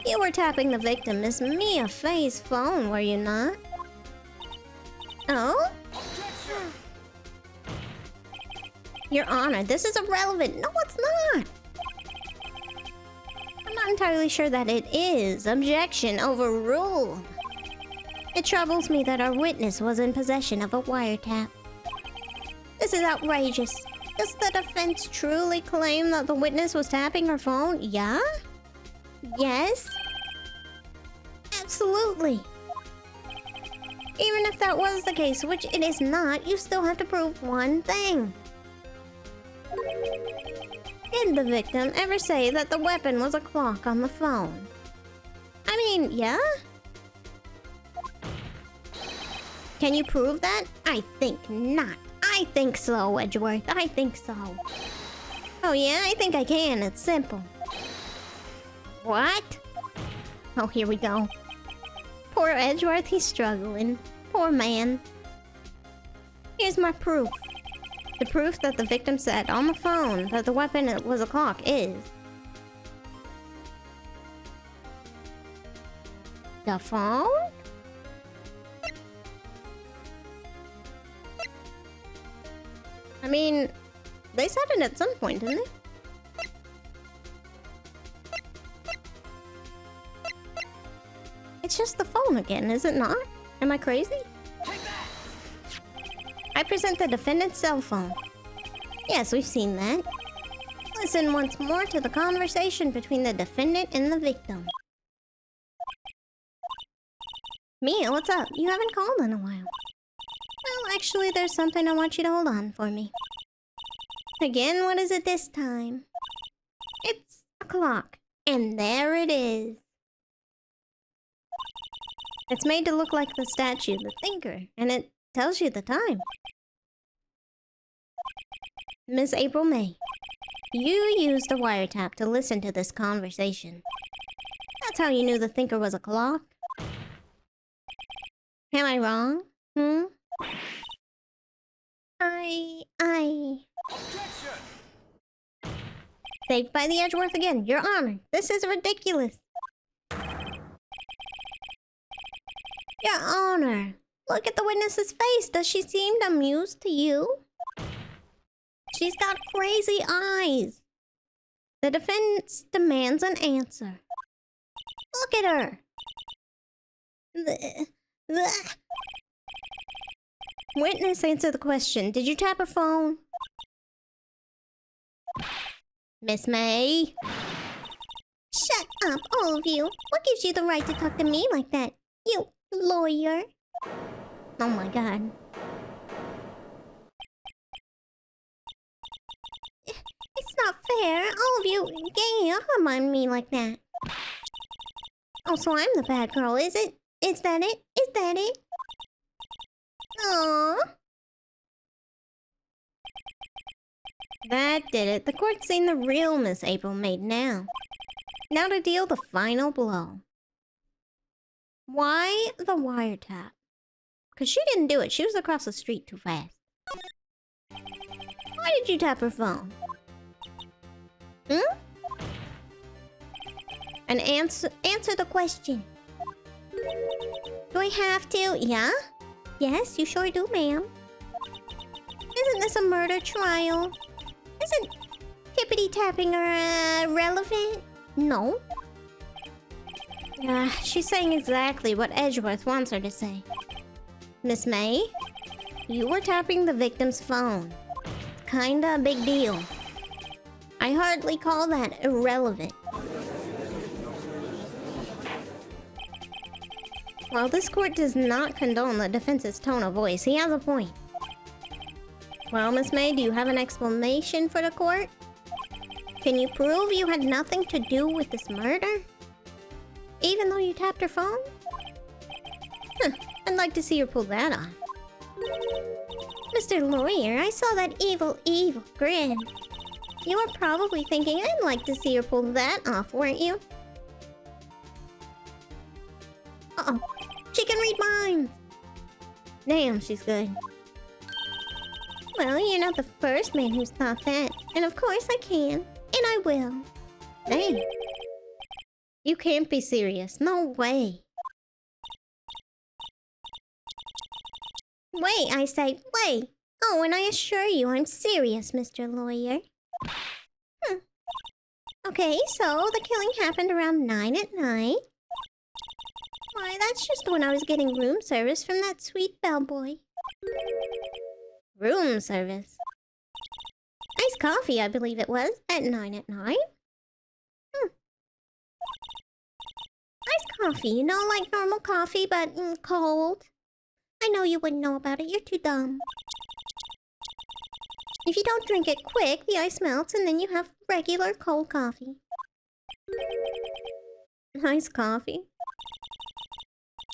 you were tapping the victim, Miss Mia Faye's phone, were you not? Oh? Your Honor, this is irrelevant. No, it's not. I'm not entirely sure that it is. Objection overruled. It troubles me that our witness was in possession of a wiretap. This is outrageous. Does the defense truly claim that the witness was tapping her phone? Yeah? Yes? Absolutely. Even if that was the case, which it is not, you still have to prove one thing. Did the victim ever say that the weapon was a clock on the phone? I mean, yeah? Can you prove that? I think not. I think so, Edgeworth. I think so. Oh yeah, I think I can. It's simple. What? Oh, here we go. Poor Edgeworth, he's struggling. Poor man. Here's my proof. The proof that the victim said on the phone that the weapon was a clock is... the phone? I mean, they said it at some point, didn't they? It's just the phone again, is it not? Am I crazy? I present the defendant's cell phone. Yes, we've seen that. Listen once more to the conversation between the defendant and the victim. Mia, what's up? You haven't called in a while. Well, actually, there's something I want you to hold on for me. Again, what is it this time? It's a clock. And there it is. It's made to look like the statue, the thinker, and it tells you the time. Miss April May, you used a wiretap to listen to this conversation. That's how you knew the thinker was a clock? Am I wrong? Hmm?
Objection!
Saved by the Edgeworth again, Your Honor. This is ridiculous. Your Honor, look at the witness's face. Does she seem amused to you? She's got crazy eyes. The defense demands an answer. Look at her. Witness, answer the question. Did you tap her phone? Miss May? Shut up, all of you. What gives you the right to talk to me like that? You lawyer. Oh my god. It's not fair. All of you ganging up on me like that. Oh, so I'm the bad girl, is it? Is that it? Is that it? Aww. That did it. The court's seen the real Miss April May now. Now to deal the final blow. Why the wiretap? Because she didn't do it. She was across the street too fast. Why did you tap her phone? Hmm? And answer the question. Do I have to? Yeah? Yes, you sure do, ma'am. Isn't this a murder trial? Isn't tippity-tapping her relevant? No. She's saying exactly what Edgeworth wants her to say. Miss May, you were tapping the victim's phone. Kinda a big deal. I hardly call that irrelevant. While this court does not condone the defense's tone of voice, he has a point. Well, Miss May, do you have an explanation for the court? Can you prove you had nothing to do with this murder? Even though you tapped her phone? Huh, I'd like to see her pull that off. Mr. Lawyer, I saw that evil grin. You were probably thinking I'd like to see her pull that off, weren't you? Uh-oh. She can read minds! Damn, she's good. Well, you're not the first man who's thought that. And of course I can. And I will. Damn. You can't be serious. No way. Wait, I say, wait. Oh, and I assure you I'm serious, Mr. Lawyer. Okay, so the killing happened around 9 at night. Why, that's just when I was getting room service from that sweet bellboy. Room service? Iced coffee, I believe it was, at 9 at night. Iced coffee, you know, like normal coffee, but cold. I know you wouldn't know about it, you're too dumb. If you don't drink it quick, the ice melts and then you have regular cold coffee. Iced coffee?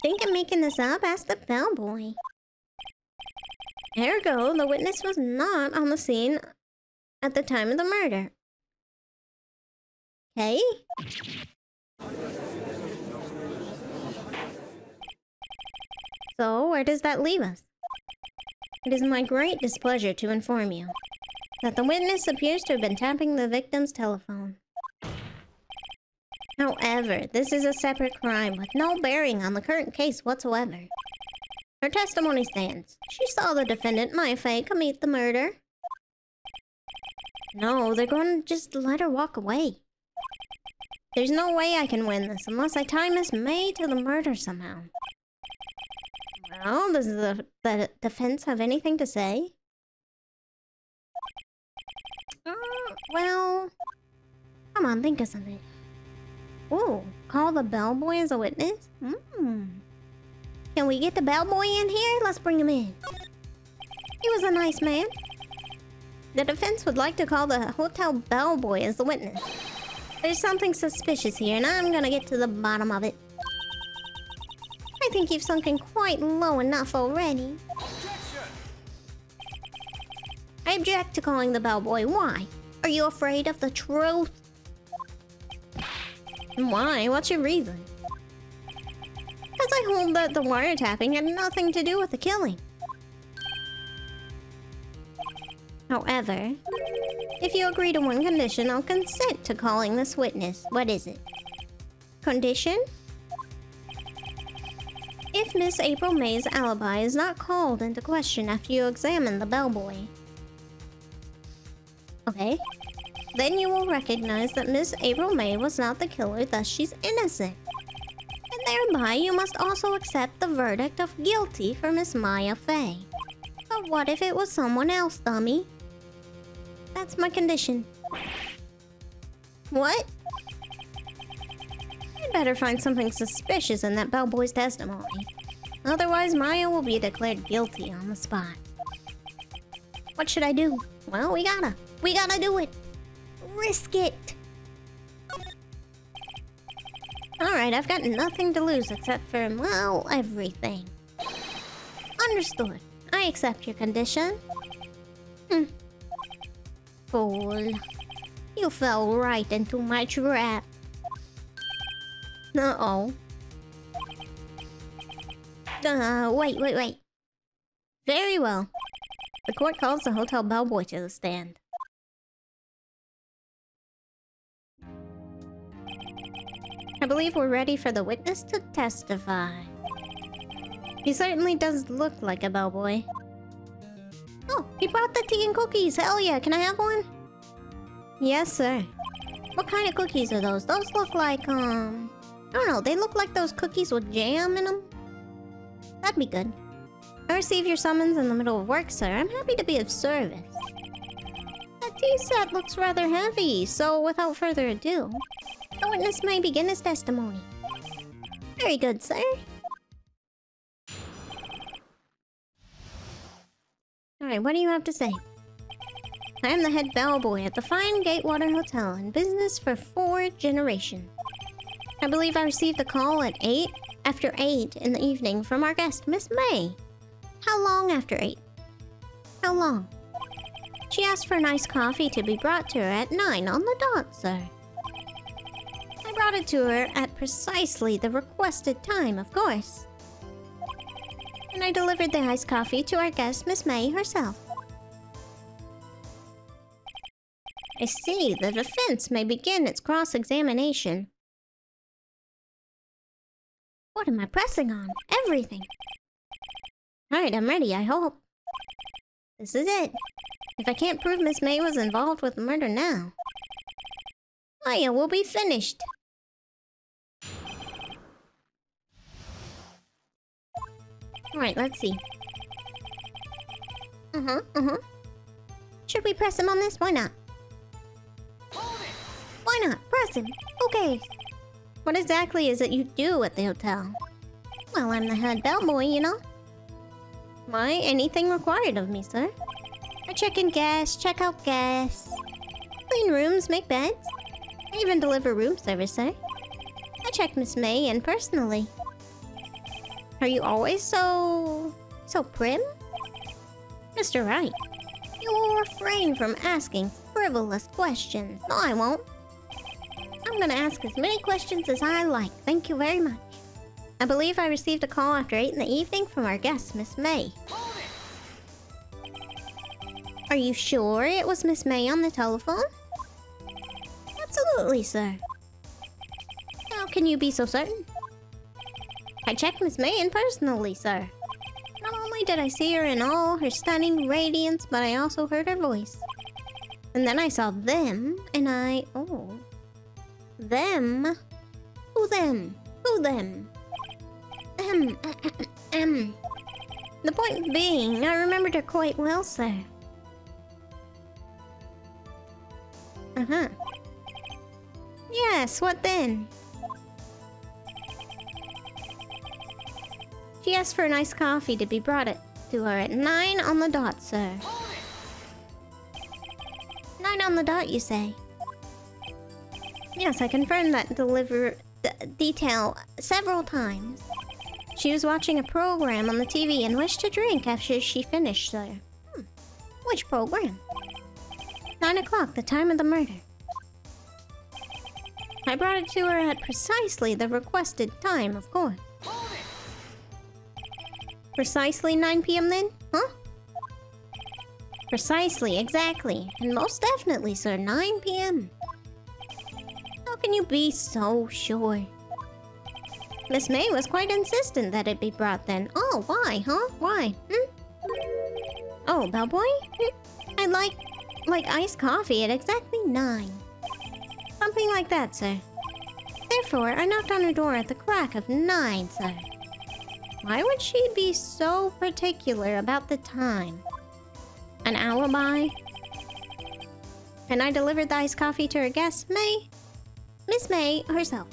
Think I'm making this up? Ask the bellboy. Ergo, the witness was not on the scene at the time of the murder. Okay? So, where does that leave us? It is my great displeasure to inform you that the witness appears to have been tapping the victim's telephone. However, this is a separate crime with no bearing on the current case whatsoever. Her testimony stands. She saw the defendant, Maya Fey, commit the murder. No, they're going to just let her walk away. There's no way I can win this unless I tie Miss May to the murder somehow. Well, does the defense have anything to say? Well... Come on, think of something. Ooh, call the bellboy as a witness? Can we get the bellboy in here? Let's bring him in. He was a nice man. The defense would like to call the hotel bellboy as the witness. There's something suspicious here, and I'm gonna get to the bottom of it. I think you've sunken quite low enough already. I object to calling the bellboy. Why? Are you afraid of the truth? Why? What's your reason? Because I hold that the wiretapping had nothing to do with the killing. However, if you agree to one condition, I'll consent to calling this witness. What is it? Condition? If Miss April May's alibi is not called into question after you examine the bellboy. Okay. Then you will recognize that Miss April May was not the killer, thus she's innocent. And thereby, you must also accept the verdict of guilty for Miss Maya Fey. But what if it was someone else, dummy? That's my condition. What? I'd better find something suspicious in that bellboy's testimony. Otherwise, Maya will be declared guilty on the spot. What should I do? Well, we gotta do it. Risk it. Alright, I've got nothing to lose except for, well, everything. Understood. I accept your condition. Fool. You fell right into my trap. Uh-oh. Wait. Very well. The court calls the hotel bellboy to the stand. I believe we're ready for the witness to testify. He certainly does look like a bellboy. Oh, he brought the tea and cookies! Hell yeah, can I have one? Yes, sir. What kind of cookies are those? Those look like, I don't know, they look like those cookies with jam in them. That'd be good. I received your summons in the middle of work, sir. I'm happy to be of service. That tea set looks rather heavy, so without further ado, the witness may begin his testimony. Very good, sir. Alright, Alright, what do you have to say? I am the head bellboy at the fine Gatewater Hotel, in business for 4 generations. I believe I received a call at 8, after 8 in the evening from our guest, Miss May. How long after 8? How long? She asked for nice coffee to be brought to her at 9 on the dot, sir. I brought it to her at precisely the requested time, of course. And I delivered the iced coffee to our guest, Miss May herself. I see, the defense may begin its cross-examination. What am I pressing on? Everything. Alright, I'm ready, I hope. This is it. If I can't prove Miss May was involved with the murder now, Aya will be finished. Alright, let's see. Should we press him on this? Why not? Why not? Press him. Okay. What exactly is it you do at the hotel? Well, I'm the head bellboy, you know. Why? Anything required of me, sir? I check in guests, check out guests, clean rooms, make beds. I even deliver room service, sir. I check Miss May in personally. Are you always so prim? Mr. Wright, you will refrain from asking frivolous questions. No, I won't. I'm gonna ask as many questions as I like. Thank you very much. I believe I received a call after 8 in the evening from our guest, Miss May. Are you sure it was Miss May on the telephone? Absolutely, sir. How can you be so certain? I checked Miss May in personally, sir. Not only did I see her in all her stunning radiance, but I also heard her voice. And then I saw them, and oh. Them? Who them? Who them? The point being, I remembered her quite well, sir. Yes, what then? She asked for a nice coffee to be brought to her at 9 on the dot, sir. 9 on the dot, you say? Yes, I confirmed that detail several times. She was watching a program on the TV and wished to drink after she finished, sir. Which program? 9 o'clock, the time of the murder. I brought it to her at precisely the requested time, of course. Precisely 9 p.m. then? Huh? Precisely, exactly. And most definitely, sir, 9 p.m. How can you be so sure? Miss May was quite insistent that it be brought then. Oh, why, huh? Why? Oh, bellboy? I'd like iced coffee at exactly 9. Something like that, sir. Therefore, I knocked on her door at the crack of 9, sir. Why would she be so particular about the time? An alibi? And I delivered the iced coffee to her guest, Miss May herself.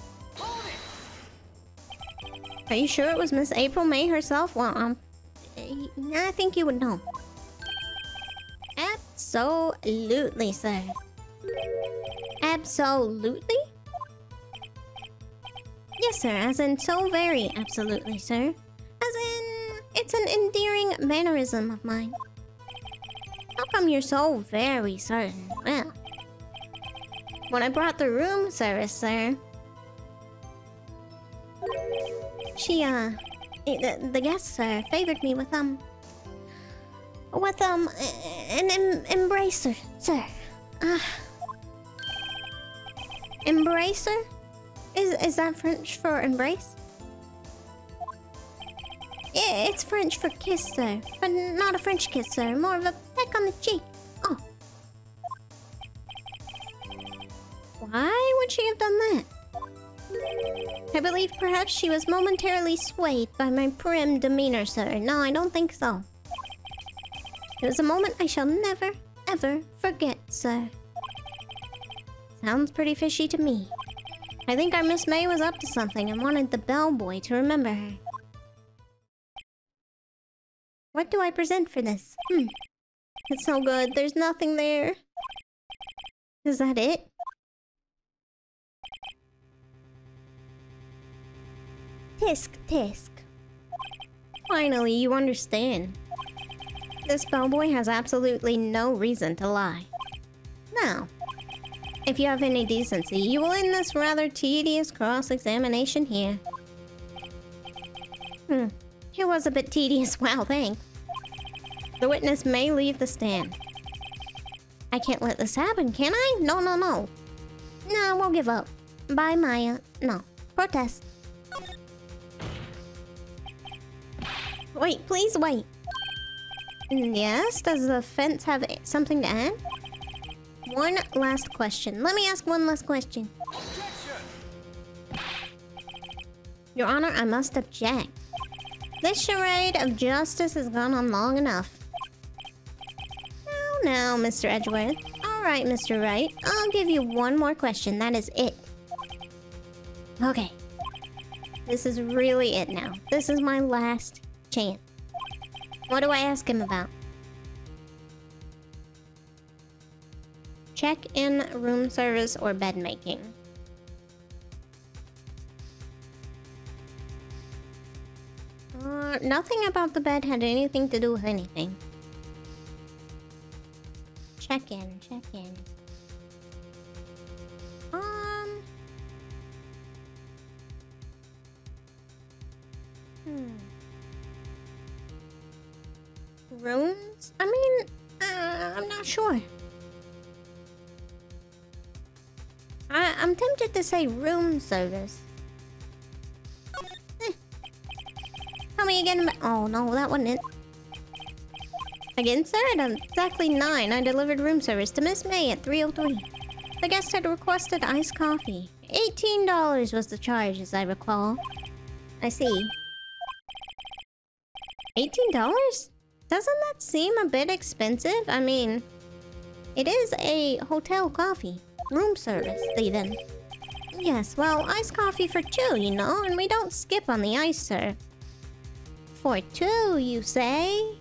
Are you sure it was Miss April May herself? Well, I think you would know. Absolutely, sir. Absolutely? Yes, sir, as in so very absolutely, sir. As in, it's an endearing mannerism of mine. How come you're so very certain? Well, when I brought the room service, sir, the guest, sir, favored me with an embracer, sir. Embracer? Is that French for embrace? Yeah, it's French for kiss, sir. But not a French kiss, sir. More of a peck on the cheek. Oh. Why would she have done that? I believe perhaps she was momentarily swayed by my prim demeanor, sir. No, I don't think so. It was a moment I shall never, ever forget, sir. Sounds pretty fishy to me. I think our Miss May was up to something and wanted the bellboy to remember her. What do I present for this? It's so good. There's nothing there. Is that it? Tisk, tisk. Finally, you understand. This bellboy has absolutely no reason to lie. Now, if you have any decency, you will end this rather tedious cross-examination here. It was a bit tedious, wow, thanks. The witness may leave the stand. I can't let this happen, can I? No, no, no. No, we'll give up. Bye, Maya. No. Protest. Wait, please wait. Yes, does the fence have something to add? One last question. Let me ask one last question. Your Honor, I must object. This charade of justice has gone on long enough. Now, Mr. Edgeworth. Alright, Mr. Wright. I'll give you one more question. That is it. Okay. This is really it now. This is my last chance. What do I ask him about? Check-in, room service, or bed making? Nothing about the bed had anything to do with anything. Check-in, check-in. Rooms? I mean, I'm not sure. I'm tempted to say room service. Tell me again. Oh no, that wasn't it. Again, sir, at exactly 9, I delivered room service to Miss May at 3:03. The guest had requested iced coffee. $18 was the charge, as I recall. I see. $18? Doesn't that seem a bit expensive? I mean, it is a hotel coffee. Room service, even. Yes, well, iced coffee for 2, you know, and we don't skip on the ice, sir. For 2, you say?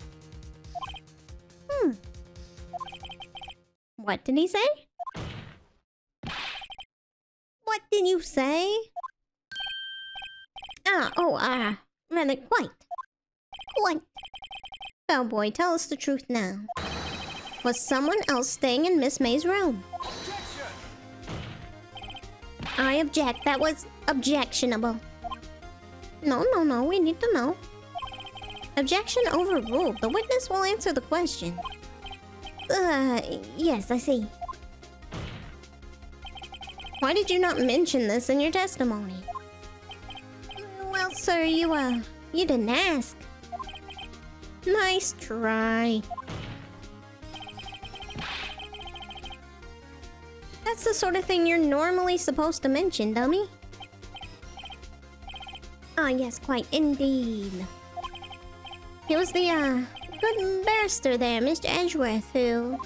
What did he say? What did you say? Rather, quite. Bellboy, tell us the truth now. Was someone else staying in Miss May's room? I object. That was objectionable. No, we need to know. Objection overruled. The witness will answer the question. Yes, I see. Why did you not mention this in your testimony? Well, sir, you didn't ask. Nice try. That's the sort of thing you're normally supposed to mention, dummy. Ah, yes, quite indeed. It was the, good barrister there, Mr. Edgeworth, who...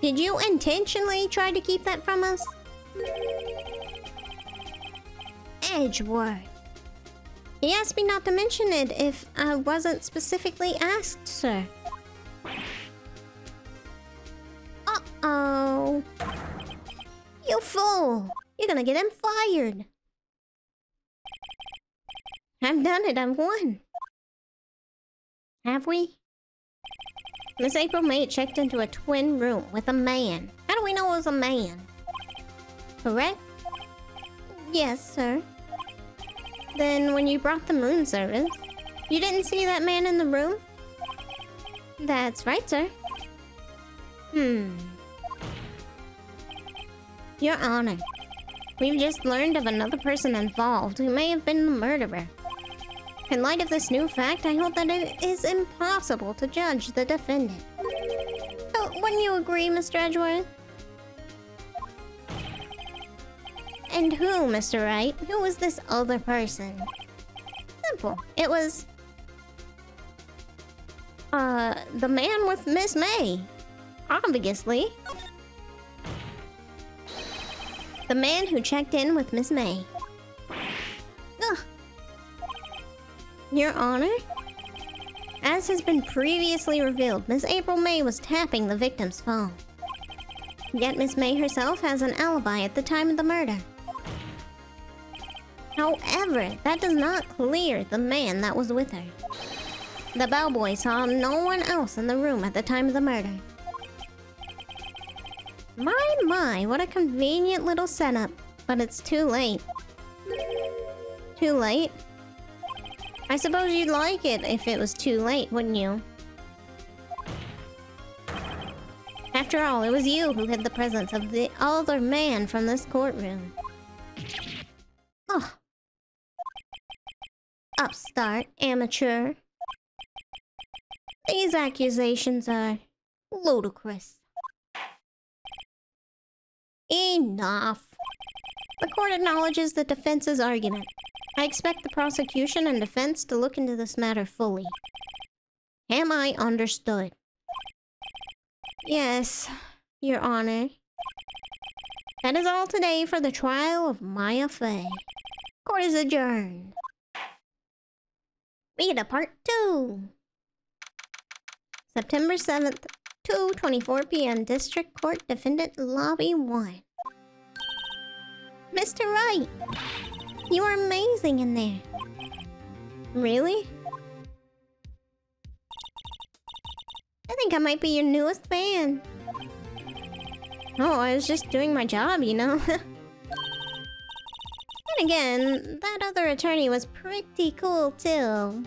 Did you intentionally try to keep that from us? Edgeworth. He asked me not to mention it if I wasn't specifically asked, sir. Uh-oh. You fool! You're gonna get him fired. I've done it, I've won. Have we? Miss April May checked into a twin room with a man. How do we know it was a man? Correct? Yes, sir. Then when you brought the room service, you didn't see that man in the room? That's right, sir. Your Honor, we've just learned of another person involved who may have been the murderer. In light of this new fact, I hold that it is impossible to judge the defendant. Oh, wouldn't you agree, Mr. Edgeworth? And who, Mr. Wright? Who was this other person? Simple. It was... the man with Miss May. Obviously. The man who checked in with Miss May. Ugh. Your Honor? As has been previously revealed, Miss April May was tapping the victim's phone. Yet Miss May herself has an alibi at the time of the murder. However, that does not clear the man that was with her. The bellboy saw no one else in the room at the time of the murder. My, what a convenient little setup. But it's too late. Too late? I suppose you'd like it if it was too late, wouldn't you? After all, it was you who hid the presence of the other man from this courtroom. Oh. Upstart, amateur. These accusations are ludicrous. Enough. The court acknowledges the defense's argument. I expect the prosecution and defense to look into this matter fully. Am I understood? Yes, Your Honor. That is all today for the trial of Maya Fey. Court is adjourned. Read a part 2. September 7th, 2:24 p.m. District Court Defendant Lobby 1. Mr. Wright, you are amazing in there. Really? I think I might be your newest fan. Oh, I was just doing my job, you know. And again, that other attorney was pretty cool too.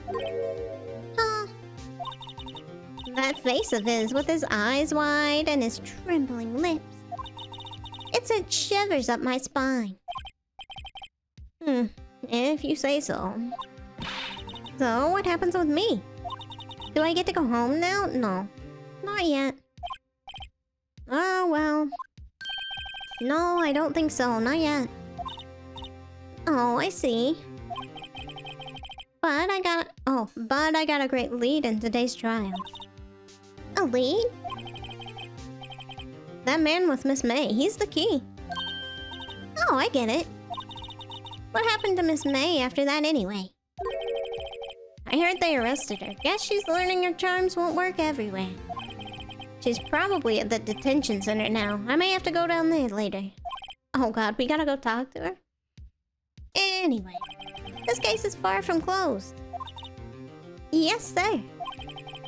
Huh. That face of his with his eyes wide and his trembling lips. It sent shivers up my spine. If you say so. So, what happens with me? Do I get to go home now? No. Not yet. Oh, well. No, I don't think so. Not yet. Oh, I see. But I got a great lead in today's trial. A lead? That man with Miss May, he's the key. Oh, I get it. What happened to Miss May after that anyway? I heard they arrested her. Guess she's learning her charms won't work everywhere. She's probably at the detention center now. I may have to go down there later. Oh god, we gotta go talk to her? Anyway, this case is far from closed. Yes, sir.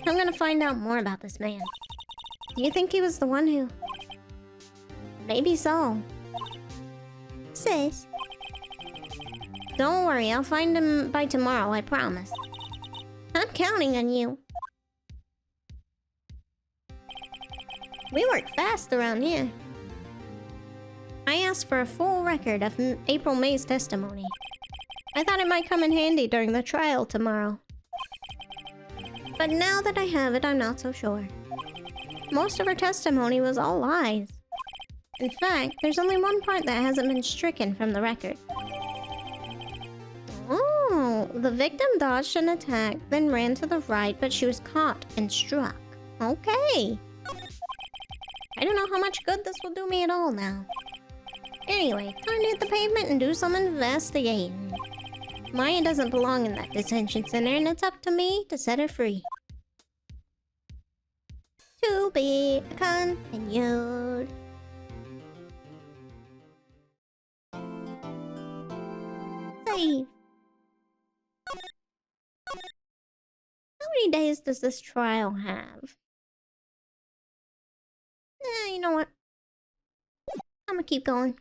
I'm gonna find out more about this man. Do you think he was the one who... Maybe so. Sis. Don't worry, I'll find him by tomorrow, I promise. I'm counting on you. We work fast around here. I asked for a full record of April May's testimony. I thought it might come in handy during the trial tomorrow. But now that I have it, I'm not so sure. Most of her testimony was all lies. In fact, there's only one part that hasn't been stricken from the record. Oh, the victim dodged an attack, then ran to the right, but she was caught and struck. Okay. I don't know how much good this will do me at all now. Anyway, time to hit the pavement and do some investigating. Maya doesn't belong in that detention center, and it's up to me to set her free. To be continued. Save. How many days does this trial have? You know what? I'm gonna keep going.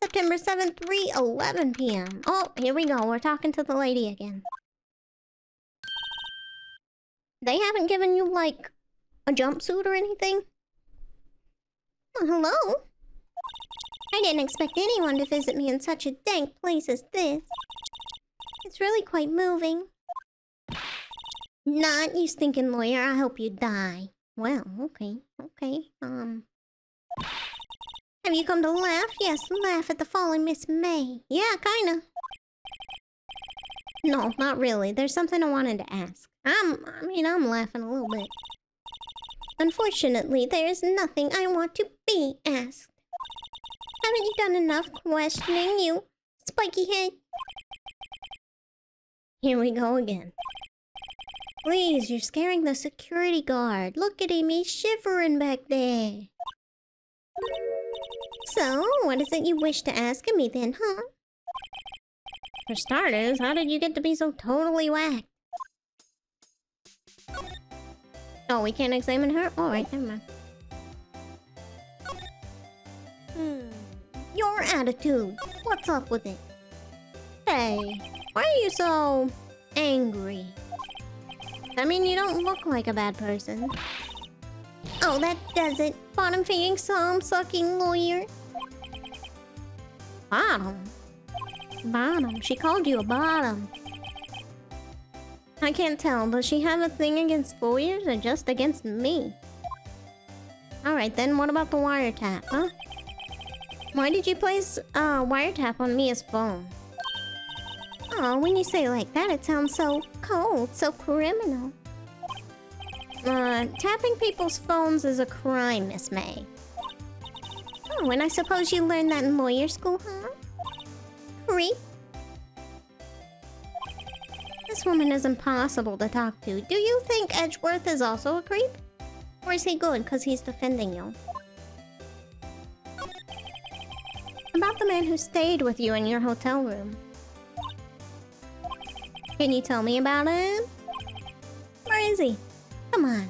September 7th, 3:11 p.m. Oh, here we go. We're talking to the lady again. They haven't given you, like, a jumpsuit or anything? Oh, hello? I didn't expect anyone to visit me in such a dank place as this. It's really quite moving. Not, you stinking lawyer. I hope you die. Well, okay. Have you come to laugh? Yes, laugh at the fallen Miss May. Yeah, kinda. No, not really. There's something I wanted to ask. I'm laughing a little bit. Unfortunately, there is nothing I want to be asked. Haven't you done enough questioning, you spiky head? Here we go again. Please, you're scaring the security guard. Look at him, he's shivering back there. So, what is it you wish to ask of me then, huh? For starters, how did you get to be so totally whacked? Oh, we can't examine her? Alright, never mind. Your attitude. What's up with it? Hey, why are you so angry? I mean, you don't look like a bad person. Oh, that does it. Bottom-feeding, psalm-sucking lawyer. Bottom? Bottom? She called you a bottom. I can't tell. Does she have a thing against lawyers or just against me? Alright then, what about the wiretap, huh? Why did you place wiretap on Mia's phone? Oh, when you say it like that, it sounds so cold, so criminal. Tapping people's phones is a crime, Miss May. Oh, and I suppose you learned that in lawyer school, huh? Creep. This woman is impossible to talk to. Do you think Edgeworth is also a creep? Or is he good because he's defending you? About the man who stayed with you in your hotel room. Can you tell me about him? Where is he? Come on.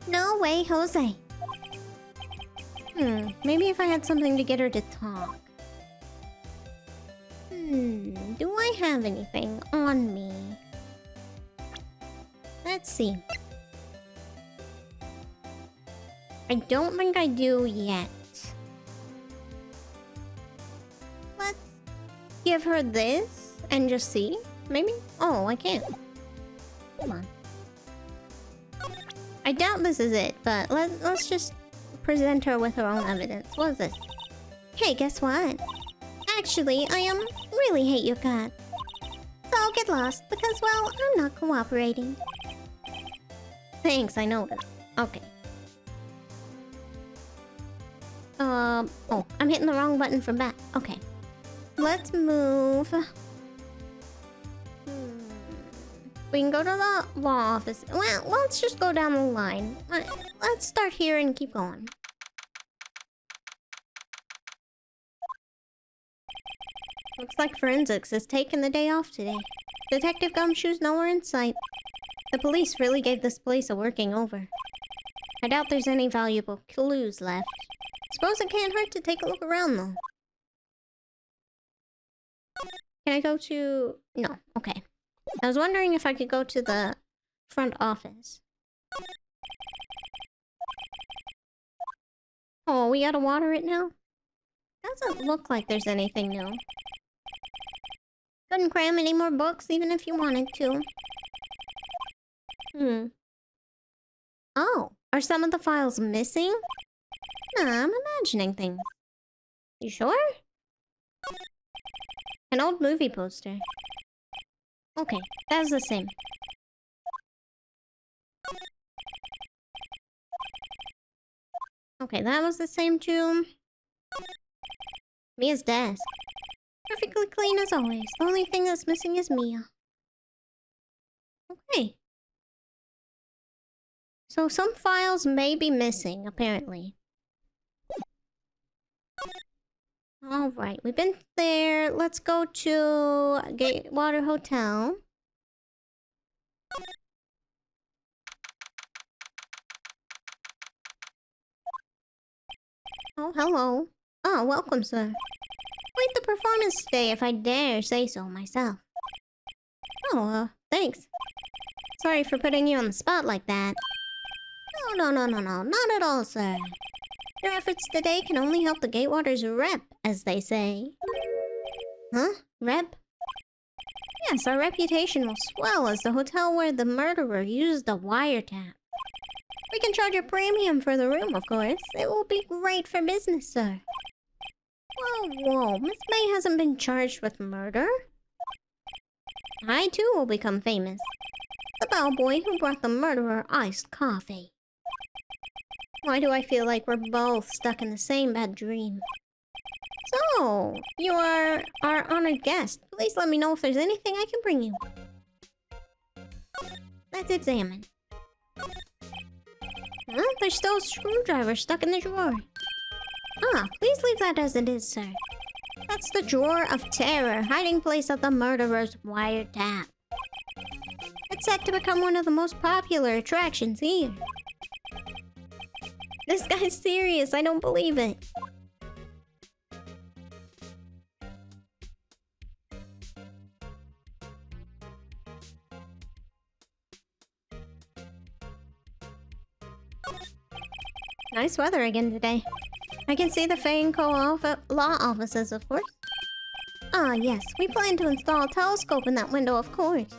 No way, Jose. Maybe if I had something to get her to talk. Do I have anything on me? Let's see. I don't think I do yet. Let's give her this and just see. Maybe? Oh, I can't. Come on. I doubt this is it, but let's just present her with her own evidence. What is this? Hey, guess what? Actually, I really hate your cat. So get lost, because, well, I'm not cooperating. Thanks, I noticed. Okay. Oh, I'm hitting the wrong button for back. Okay. Let's move. We can go to the law office. Well, let's just go down the line. Let's start here and keep going. Looks like forensics is taking the day off today. Detective Gumshoe's nowhere in sight. The police really gave this place a working over. I doubt there's any valuable clues left. Suppose it can't hurt to take a look around, though. Can I go to... No, okay. I was wondering if I could go to the front office. Oh, we gotta water it now? Doesn't look like there's anything new. Couldn't cram any more books even if you wanted to. Oh, are some of the files missing? Nah, I'm imagining things. You sure? An old movie poster. Okay, that was the same. Okay, that was the same too. Mia's desk. Perfectly clean as always. The only thing that's missing is Mia. Okay. So some files may be missing, apparently. Alright, we've been there. Let's go to Gatewater Hotel. Oh, hello. Oh, welcome, sir. Quite the performance today, if I dare say so myself. Oh, thanks. Sorry for putting you on the spot like that. No, not at all, sir. Your efforts today can only help the Gatewater's rep, as they say. Huh? Rep? Yes, our reputation will swell as the hotel where the murderer used a wiretap. We can charge a premium for the room, of course. It will be great for business, sir. Whoa, Miss May hasn't been charged with murder. I, too, will become famous. The bellboy who brought the murderer iced coffee. Why do I feel like we're both stuck in the same bad dream? So, you are our honored guest. Please let me know if there's anything I can bring you. Let's examine. Huh? There's still a screwdriver stuck in the drawer. Ah, please leave that as it is, sir. That's the drawer of terror, hiding place of the murderer's wiretap. It's set to become one of the most popular attractions here. This guy's serious, I don't believe it. Nice weather again today. I can see the Fanco law offices, of course. Ah, yes. We plan to install a telescope in that window, of course.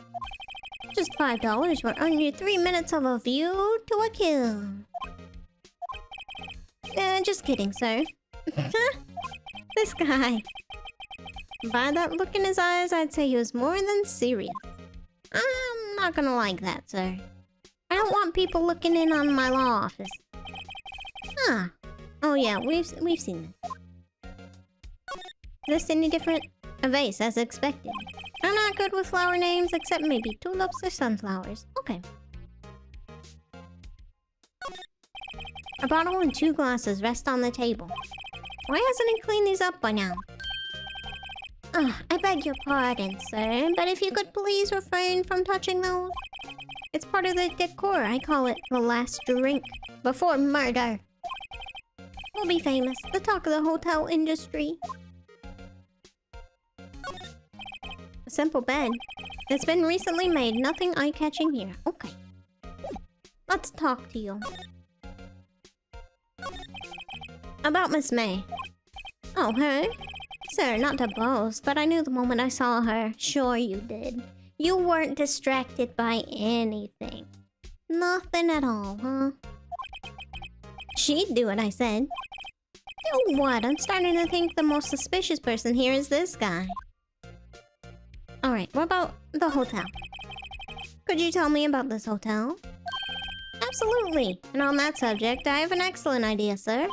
Just $5 will earn you 3 minutes of a view to a kill. Just kidding, sir. This guy. By that look in his eyes, I'd say he was more than serious. I'm not gonna like that, sir. I don't want people looking in on my law office. Ah. Oh yeah, we've seen this. This any different? A vase, as expected. I'm not good with flower names, except maybe tulips or sunflowers. Okay. A bottle and 2 glasses rest on the table. Why hasn't he cleaned these up by now? I beg your pardon, sir, but if you could please refrain from touching those. It's part of the decor. I call it the last drink before murder. We'll be famous. The talk of the hotel industry. A simple bed. It's been recently made. Nothing eye-catching here. Okay. Let's talk to you. About Miss May. Oh, her? Sir, not to boast, but I knew the moment I saw her. Sure you did. You weren't distracted by anything. Nothing at all, huh? She'd do what I said. Do what? I'm starting to think the most suspicious person here is this guy. Alright, what about the hotel? Could you tell me about this hotel? Absolutely. And on that subject, I have an excellent idea, sir.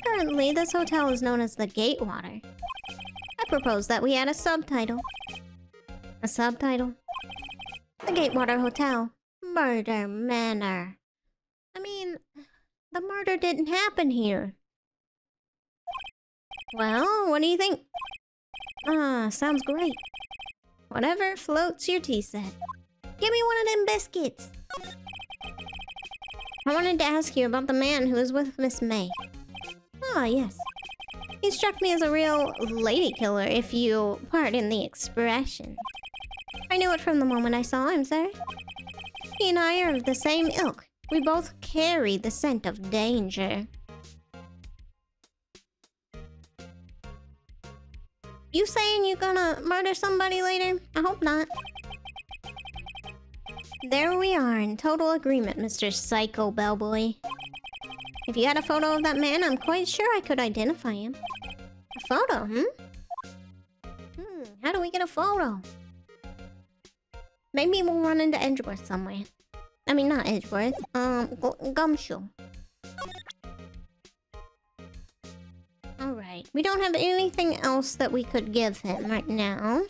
Currently, this hotel is known as the Gatewater. I propose that we add a subtitle. A subtitle? The Gatewater Hotel. Murder Manor. I mean, the murder didn't happen here. Well, what do you think? Ah, sounds great. Whatever floats your tea set. Give me one of them biscuits. I wanted to ask you about the man who was with Miss May. Ah, yes. He struck me as a real lady killer, if you pardon the expression. I knew it from the moment I saw him, sir. He and I are of the same ilk. We both carry the scent of danger. You saying you gonna murder somebody later? I hope not. There we are, in total agreement, Mr. Psycho Bellboy. If you had a photo of that man, I'm quite sure I could identify him. A photo, how do we get a photo? Maybe we'll run into Edgeworth somewhere. I mean, not Edgeworth. Gumshoe. Alright, we don't have anything else that we could give him right now.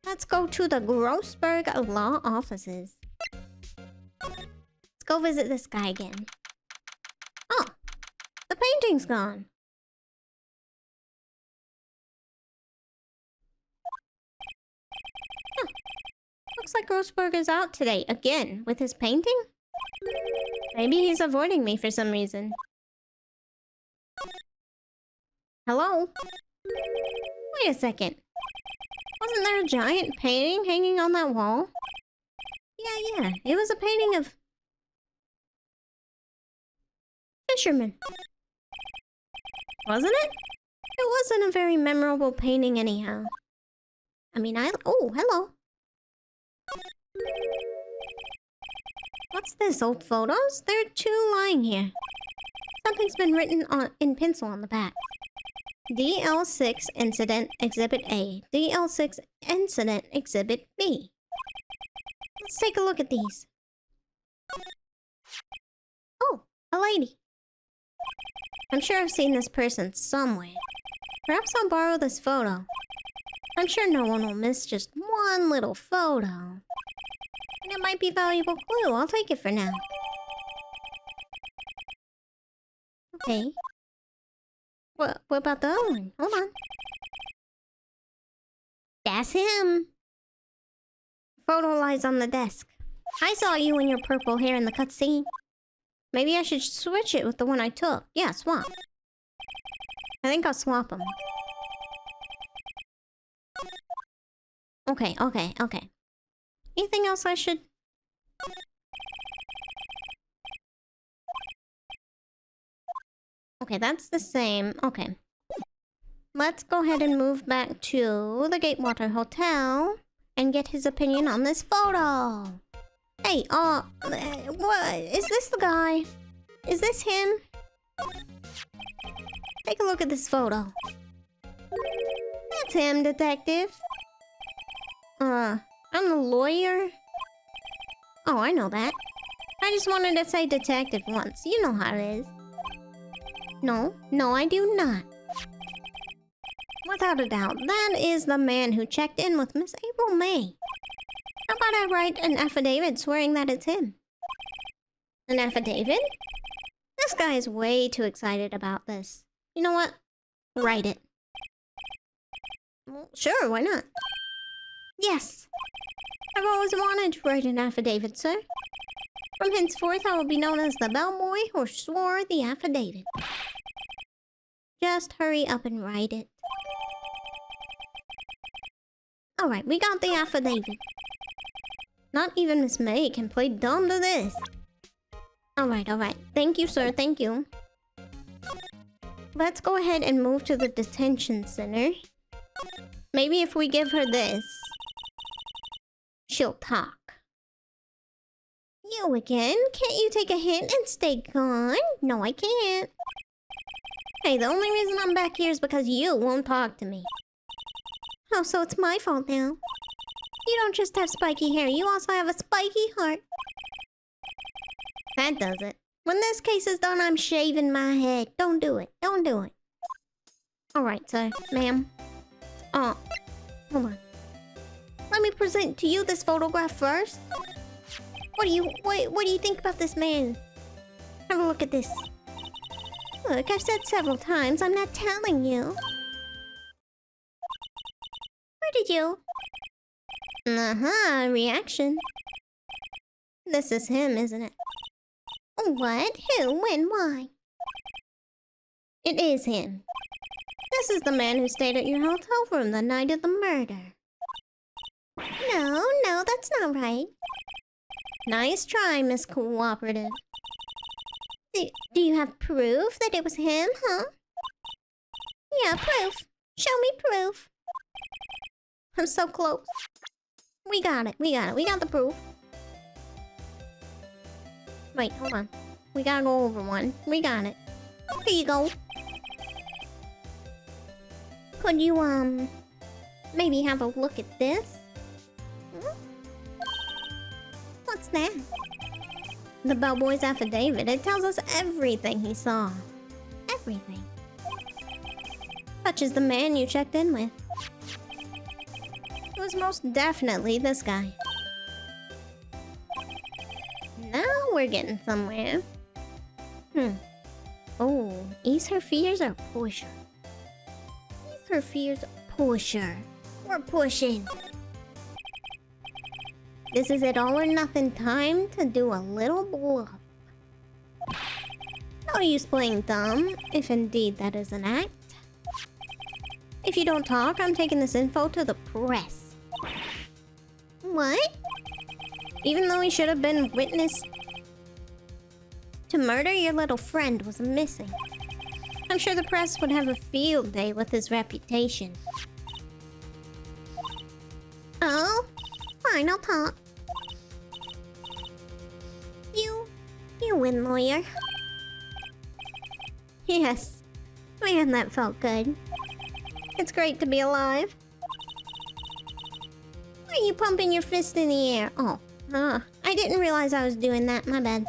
Let's go to the Grossberg Law Offices. Let's go visit this guy again. Oh, the painting's gone. Huh. Looks like Grossberg is out today again with his painting. Maybe he's avoiding me for some reason. Hello? Wait a second. Wasn't there a giant painting hanging on that wall? Yeah. It was a painting of... fishermen. Wasn't it? It wasn't a very memorable painting anyhow. I mean, oh, hello. What's this, old photos? There are 2 lying here. Something's been written in pencil on the back. DL6 Incident Exhibit A. DL6 Incident Exhibit B. Let's take a look at these. Oh, a lady. I'm sure I've seen this person somewhere. Perhaps I'll borrow this photo. I'm sure no one will miss just one little photo. It might be a valuable clue. I'll take it for now. Okay. What about the other one? Hold on. That's him. Photo lies on the desk. I saw you and your purple hair in the cutscene. Maybe I should switch it with the one I took. Yeah, swap. I think I'll swap them. Okay. Anything else I should... Okay, that's the same. Okay. Let's go ahead and move back to the Gatewater Hotel and get his opinion on this photo. Hey, what? Is this the guy? Is this him? Take a look at this photo. That's him, detective. I'm the lawyer. Oh, I know that. I just wanted to say detective once. You know how it is. No, I do not. Without a doubt, that is the man who checked in with Miss April May. How about I write an affidavit swearing that it's him? An affidavit? This guy is way too excited about this. You know what? Write it. Well, sure, why not? Yes. I've always wanted to write an affidavit, sir. From henceforth, I will be known as the bellboy who swore the affidavit. Just hurry up and write it. Alright, we got the affidavit. Not even Miss May can play dumb to this. Alright. Thank you, sir. Thank you. Let's go ahead and move to the detention center. Maybe if we give her this, she'll talk. You again? Can't you take a hint and stay gone? No, I can't. Hey, the only reason I'm back here is because you won't talk to me. Oh, so it's my fault now. You don't just have spiky hair, you also have a spiky heart. That does it. When this case is done, I'm shaving my head. Don't do it. Don't do it. Alright, sir. Ma'am. Oh, hold on. Let me present to you this photograph first. What do you think about this man? Have a look at this. Look, I've said several times, I'm not telling you. Where did you? Reaction. This is him, isn't it? What? Who? When? Why? It is him. This is the man who stayed at your hotel room the night of the murder. No, that's not right. Nice try, Miss Cooperative. Do you have proof that it was him, huh? Yeah, proof. Show me proof. I'm so close. We got it. We got the proof. Wait, hold on. We gotta go over one. We got it. Here you go. Could you, maybe have a look at this? What's that? The bellboy's affidavit. It tells us everything he saw. Everything. Such as the man you checked in with. It was most definitely this guy. Now we're getting somewhere. Oh, ease her fears or push her? Ease her fears or push her? We're pushing. This is it all or nothing time to do a little bluff. No use playing dumb, if indeed that is an act. If you don't talk, I'm taking this info to the press. What? Even though he should have been witness to murder, your little friend was missing. I'm sure the press would have a field day with his reputation. Oh, fine, I'll talk. You win, lawyer. Yes. Man, that felt good. It's great to be alive. Why are you pumping your fist in the air? Oh, I didn't realize I was doing that. My bad.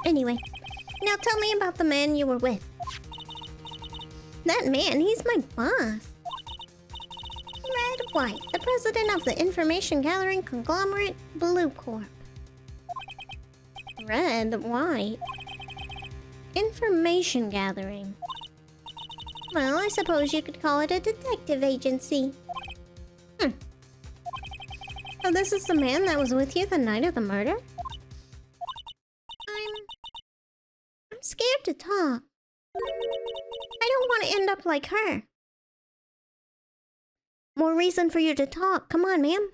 Anyway, now tell me about the man you were with. That man, he's my boss. Red White, the president of the information gathering conglomerate Blue Corp. Red White. Information gathering. Well, I suppose you could call it a detective agency. So this is the man that was with you the night of the murder? I'm scared to talk. I don't want to end up like her. More reason for you to talk. Come on, ma'am.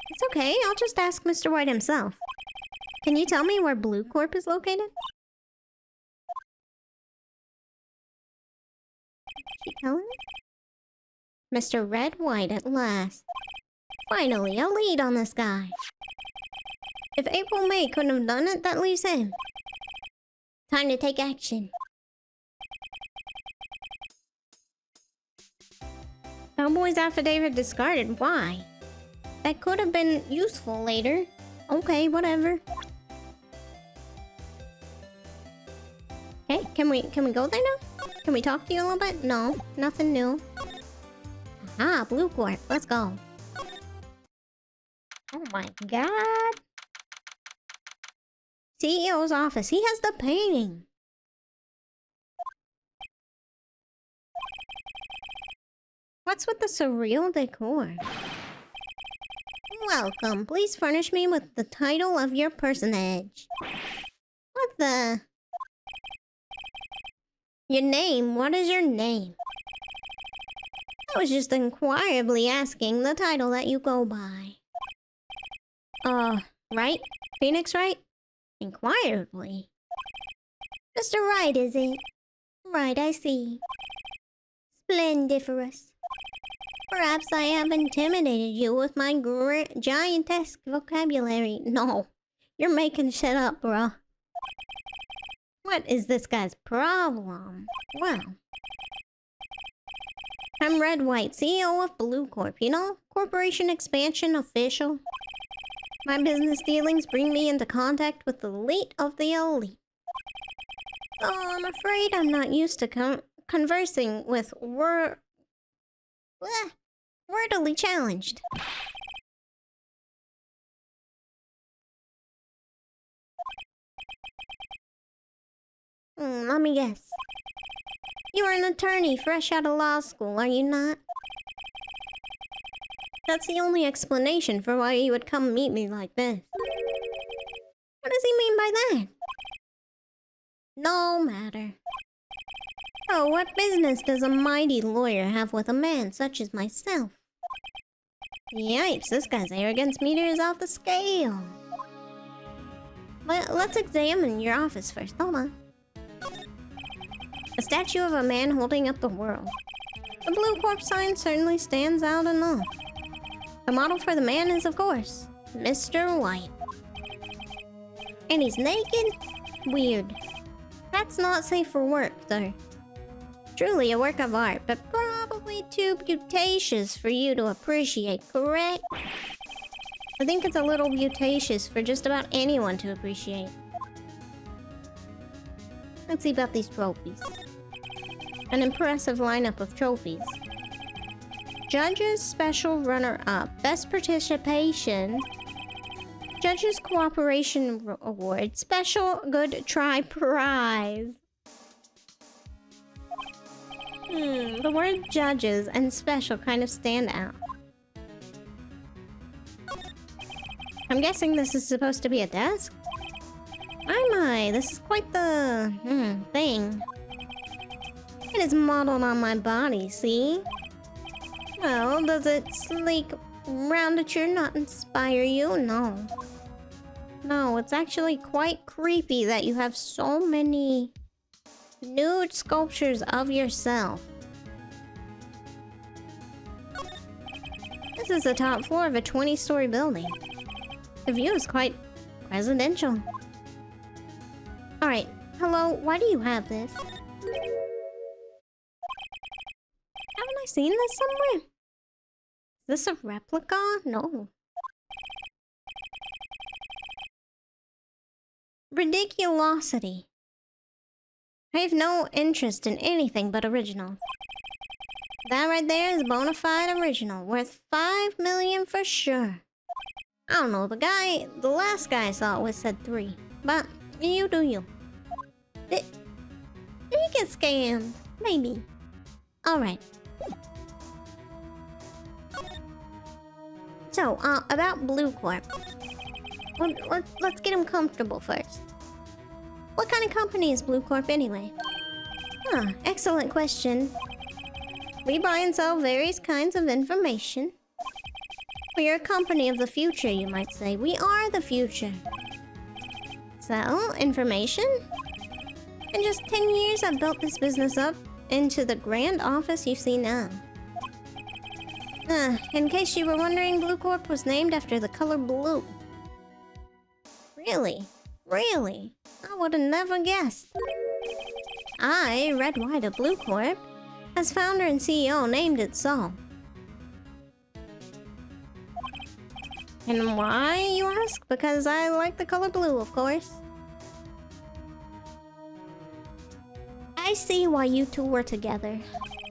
It's okay. I'll just ask Mr. White himself. Can you tell me where Blue Corp is located? She telling me? Mr. Red White at last. Finally, a lead on this guy. If April May couldn't have done it, that leaves him. Time to take action. Bellboy's affidavit discarded. Why? That could have been useful later. Okay, whatever. Hey, can we go there now? Can we talk to you a little bit? No, nothing new. Aha, Blue Corp. Let's go. Oh my god. CEO's office. He has the painting. What's with the surreal decor? Welcome. Please furnish me with the title of your personage. What the? Your name? What is your name? I was just inquirably asking the title that you go by. Wright? Phoenix Wright? Inquirably? Mr. Wright, is it? Right, I see. Splendiferous. Perhaps I have intimidated you with my giantesque vocabulary. No, you're making shit up, bruh. What is this guy's problem? Well, I'm Red White, CEO of Blue Corp, you know? Corporation expansion official. My business dealings bring me into contact with the elite of the elite. Oh, I'm afraid I'm not used to conversing with wordily challenged. Let me guess. You are an attorney fresh out of law school, are you not? That's the only explanation for why you would come meet me like this. What does he mean by that? No matter. Oh, what business does a mighty lawyer have with a man such as myself? Yipes, this guy's arrogance meter is off the scale. Let's examine your office first. Hold on. A statue of a man holding up the world. The Blue Corp sign certainly stands out enough. The model for the man is, of course, Mr. White. And he's naked? Weird. That's not safe for work, though. Truly a work of art, but probably too beauticious for you to appreciate, correct? I think it's a little beauticious for just about anyone to appreciate. Let's see about these trophies. An impressive lineup of trophies. Judges Special Runner-Up. Best Participation. Judges Cooperation Award. Special Good Try Prize. The word judges and special kind of stand out. I'm guessing this is supposed to be a desk? My, this is quite the thing. It is modeled on my body, see? Well, does its sleek roundature not inspire you? No. No, it's actually quite creepy that you have so many nude sculptures of yourself. This is the top floor of a 20-story building. The view is quite residential. Alright, hello, why do you have this? Haven't I seen this somewhere? Is this a replica? No. Ridiculosity. I have no interest in anything but original. That right there is a bona fide original, worth 5 million for sure. I don't know, the last guy I saw was said 3. But, you do you. Did he get scammed? Maybe. Alright. So, about Blue Corp. Let's get him comfortable first. What kind of company is Blue Corp anyway? Excellent question. We buy and sell various kinds of information. We are a company of the future, you might say. We are the future. Sell information? In just 10 years, I've built this business up into the grand office you see now. In case you were wondering, Blue Corp was named after the color blue. Really? Really? I would have never guessed. I, Red White of Blue Corp, as founder and CEO, named it so. And why, you ask? Because I like the color blue, of course. I see why you two were together.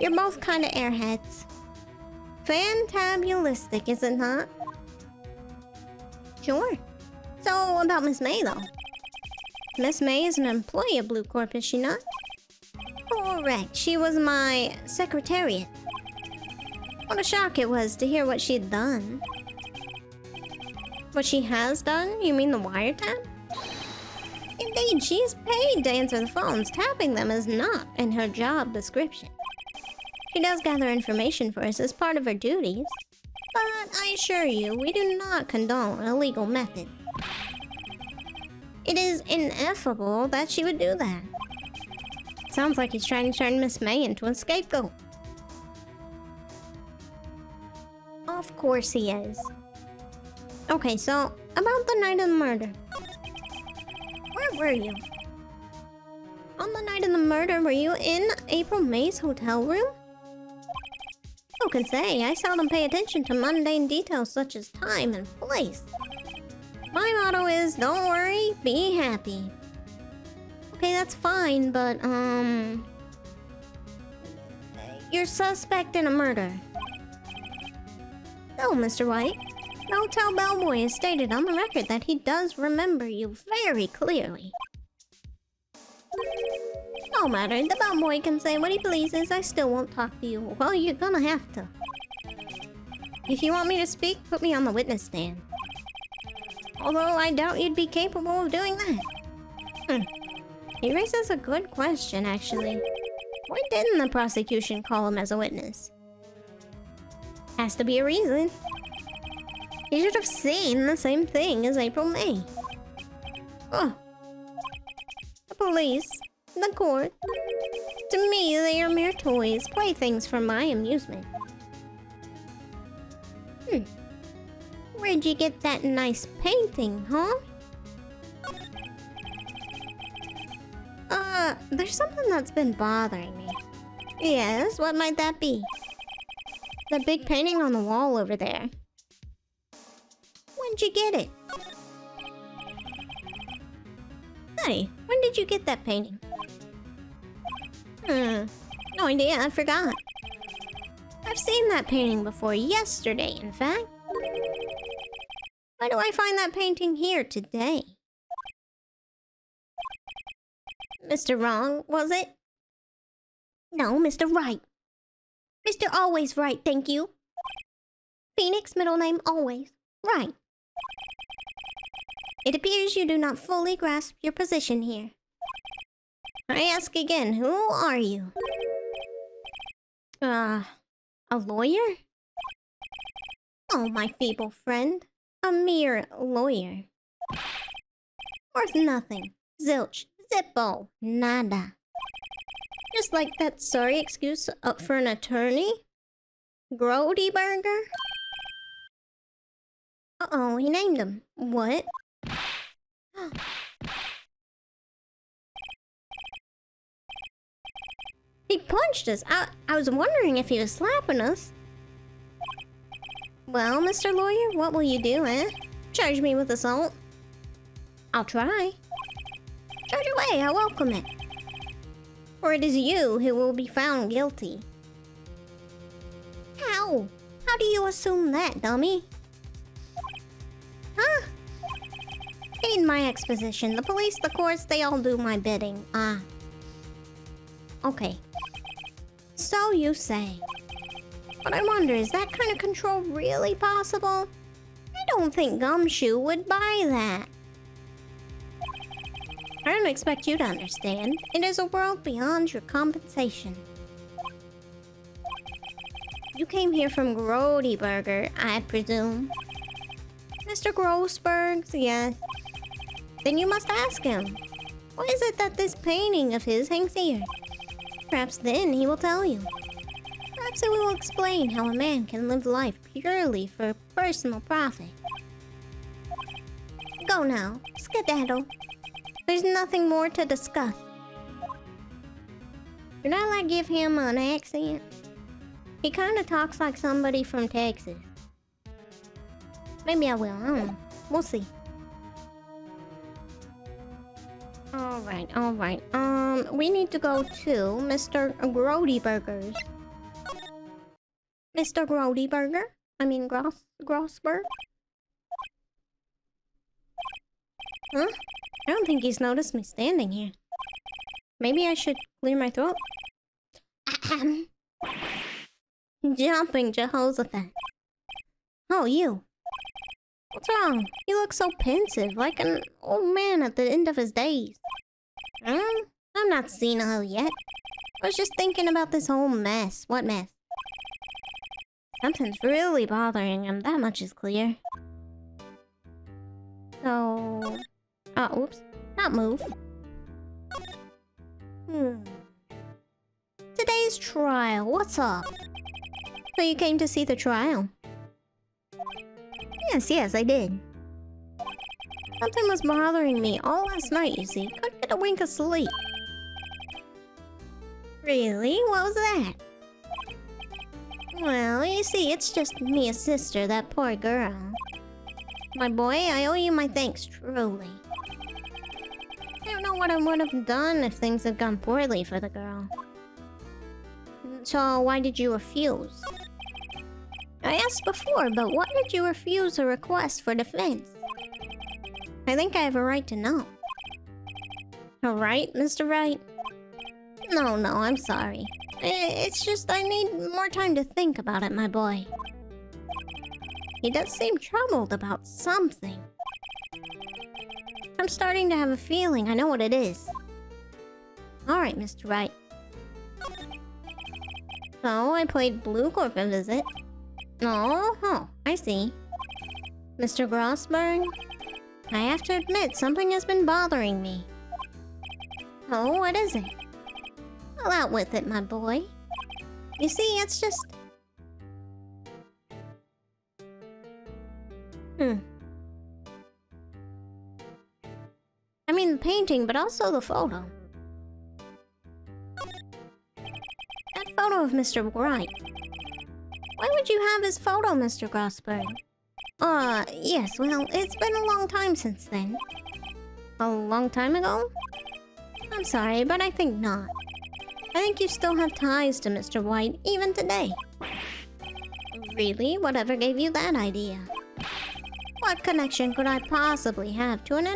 You're both kinda airheads. Fantabulistic, is it not? Sure. So, about Miss May, though. Miss May is an employee of Blue Corp, is she not? Correct. She was my secretariat. What a shock it was to hear what she'd done. What she has done? You mean the wiretap? Indeed, she is paid to answer the phones. Tapping them is not in her job description. She does gather information for us as part of her duties. But I assure you, we do not condone illegal method. It is ineffable that she would do that. Sounds like he's trying to turn Miss May into a scapegoat. Of course he is. Okay, so, about the night of the murder. Where were you? On the night of the murder, were you in April May's hotel room? Who can say? I seldom pay attention to mundane details such as time and place. My motto is, don't worry, be happy. Okay, that's fine, but, you're suspect in a murder. No, Mr. White. The hotel bellboy has stated on the record that he does remember you very clearly. No matter, the bellboy can say what he pleases, I still won't talk to you. Well, you're gonna have to. If you want me to speak, put me on the witness stand. Although I doubt you'd be capable of doing that. He raises a good question, actually. Why didn't the prosecution call him as a witness? Has to be a reason. He should have seen the same thing as April May. Oh. The police, the court. To me, they are mere toys, playthings for my amusement. Where'd you get that nice painting, huh? There's something that's been bothering me. Yes, what might that be? The big painting on the wall over there. When'd you get it? Hey, when did you get that painting? No idea, I forgot. I've seen that painting before, yesterday, in fact. Why do I find that painting here today? Mr. Wrong, was it? No, Mr. Right. Mr. Always Right, thank you. Phoenix, middle name Always. Right. It appears you do not fully grasp your position here. I ask again, who are you? A lawyer? Oh, my feeble friend. A mere lawyer. Worth nothing. Zilch. Zippo. Nada. Just like that sorry excuse for an attorney? Grody Burger? Uh-oh, he named him. What? He punched us. I was wondering if he was slapping us. Well, Mr. Lawyer, what will you do, eh? Charge me with assault? I'll try. Charge away, I welcome it. For it is you who will be found guilty. Whoa! How do you assume that, dummy? Huh? In my exposition, the police, the courts, they all do my bidding. Okay. So you say. But I wonder, is that kind of control really possible? I don't think Gumshoe would buy that. I don't expect you to understand. It is a world beyond your compensation. You came here from Grody Burger, I presume. Mr. Grossberg's, yes. Then you must ask him. Why is it that this painting of his hangs here? Perhaps then he will tell you. Perhaps he will explain how a man can live life purely for personal profit. Go now, skedaddle. There's nothing more to discuss. Should I like give him an accent? He kinda talks like somebody from Texas. Maybe I will, I don't know. We'll see. Alright. We need to go to Mr. Grody Burgers. Mr. Grody Burger? I mean Grossberg? Huh? I don't think he's noticed me standing here. Maybe I should clear my throat? Ahem. Jumping Jehoshaphat. Oh, you. What's wrong? You look so pensive, like an old man at the end of his days. I'm not senile yet. I was just thinking about this whole mess. What mess? Something's really bothering him, that much is clear. So... Oh, oops. Not move. Today's trial, what's up? So you came to see the trial? Yes, I did. Something was bothering me all last night, you see. Couldn't get a wink of sleep. Really? What was that? Well, you see, it's just Mia's sister, that poor girl. My boy, I owe you my thanks, truly. I don't know what I would have done if things had gone poorly for the girl. So, why did you refuse? I asked before, but why did you refuse a request for defense? I think I have a right to know. A right, Mr. Wright? No, I'm sorry. It's just I need more time to think about it, my boy. He does seem troubled about something. I'm starting to have a feeling I know what it is. Alright, Mr. Wright. So, I played Blue Corp a visit. Oh, I see. Mr. Grossberg? I have to admit, something has been bothering me. Oh, what is it? Well, out with it, my boy. You see, it's just... I mean the painting, but also the photo. That photo of Mr. Wright. Why would you have his photo, Mr. Grossberg? Yes, well, it's been a long time since then. A long time ago? I'm sorry, but I think not. I think you still have ties to Mr. White, even today. Really? Whatever gave you that idea? What connection could I possibly have to an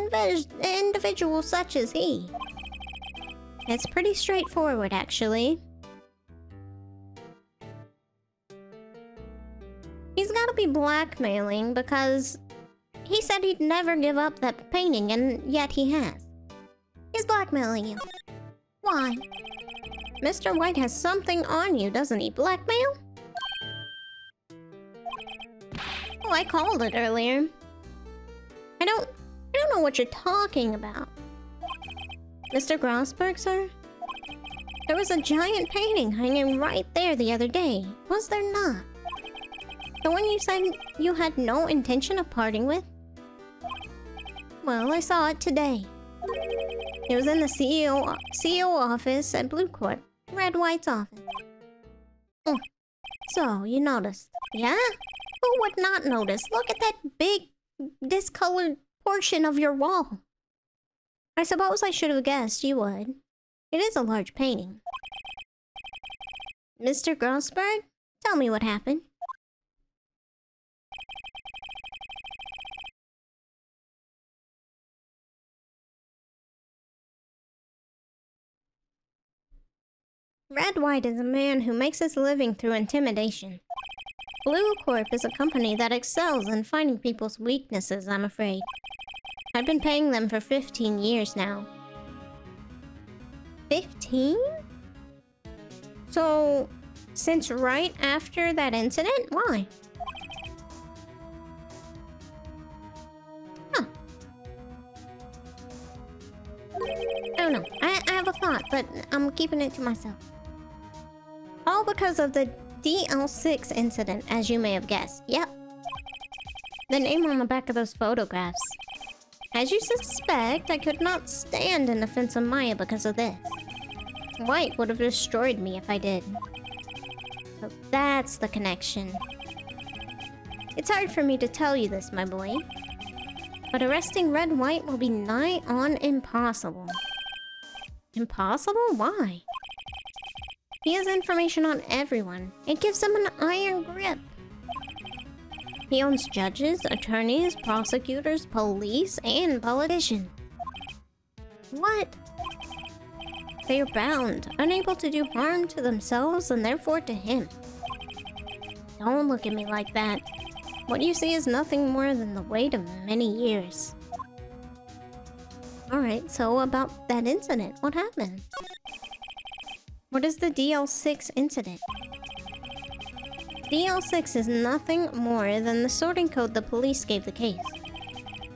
individual such as he? It's pretty straightforward, actually. He's gotta be blackmailing because he said he'd never give up that painting, and yet he has. He's blackmailing you. Why? Mr. White has something on you, doesn't he? Blackmail? Oh, I called it earlier. I don't know what you're talking about. Mr. Grossberg, sir? There was a giant painting hanging right there the other day, was there not? The one you said you had no intention of parting with? Well, I saw it today. It was in the CEO office at Blue Corp, Red White's office. Oh, so you noticed, yeah? Who would not notice? Look at that big, discolored portion of your wall. I suppose I should have guessed you would. It is a large painting. Mr. Grossberg, tell me what happened. Red White is a man who makes his living through intimidation. Blue Corp is a company that excels in finding people's weaknesses, I'm afraid. I've been paying them for 15 years now. 15? So, since right after that incident? Why? Huh. I don't know. I have a thought, but I'm keeping it to myself. All because of the DL6 incident, as you may have guessed. Yep. The name on the back of those photographs. As you suspect, I could not stand in defense of Maya because of this. White would have destroyed me if I did. So that's the connection. It's hard for me to tell you this, my boy. But arresting Red White will be nigh on impossible. Impossible? Why? He has information on everyone. It gives him an iron grip. He owns judges, attorneys, prosecutors, police, and politicians. What? They are bound, unable to do harm to themselves and therefore to him. Don't look at me like that. What you see is nothing more than the weight of many years. Alright, so about that incident, what happened? What is the DL6 incident? DL6 is nothing more than the sorting code the police gave the case.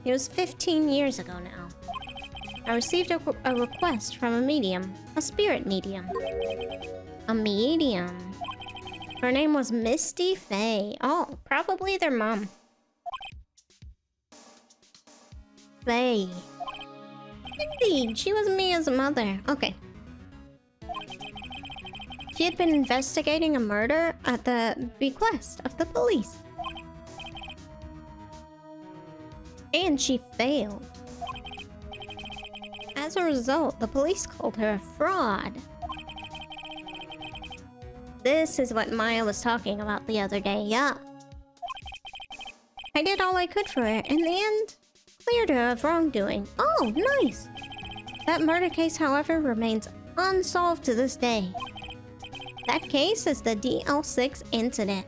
It was 15 years ago now. I received a request from a medium. A spirit medium. A medium. Her name was Misty Faye. Oh, probably their mom. Faye. Indeed, she was Mia's mother. Okay. She had been investigating a murder at the bequest of the police. And she failed. As a result, the police called her a fraud. This is what Maya was talking about the other day, yeah. I did all I could for her. In the end, cleared her of wrongdoing. Oh, nice! That murder case, however, remains unsolved to this day. That case is the DL6 incident.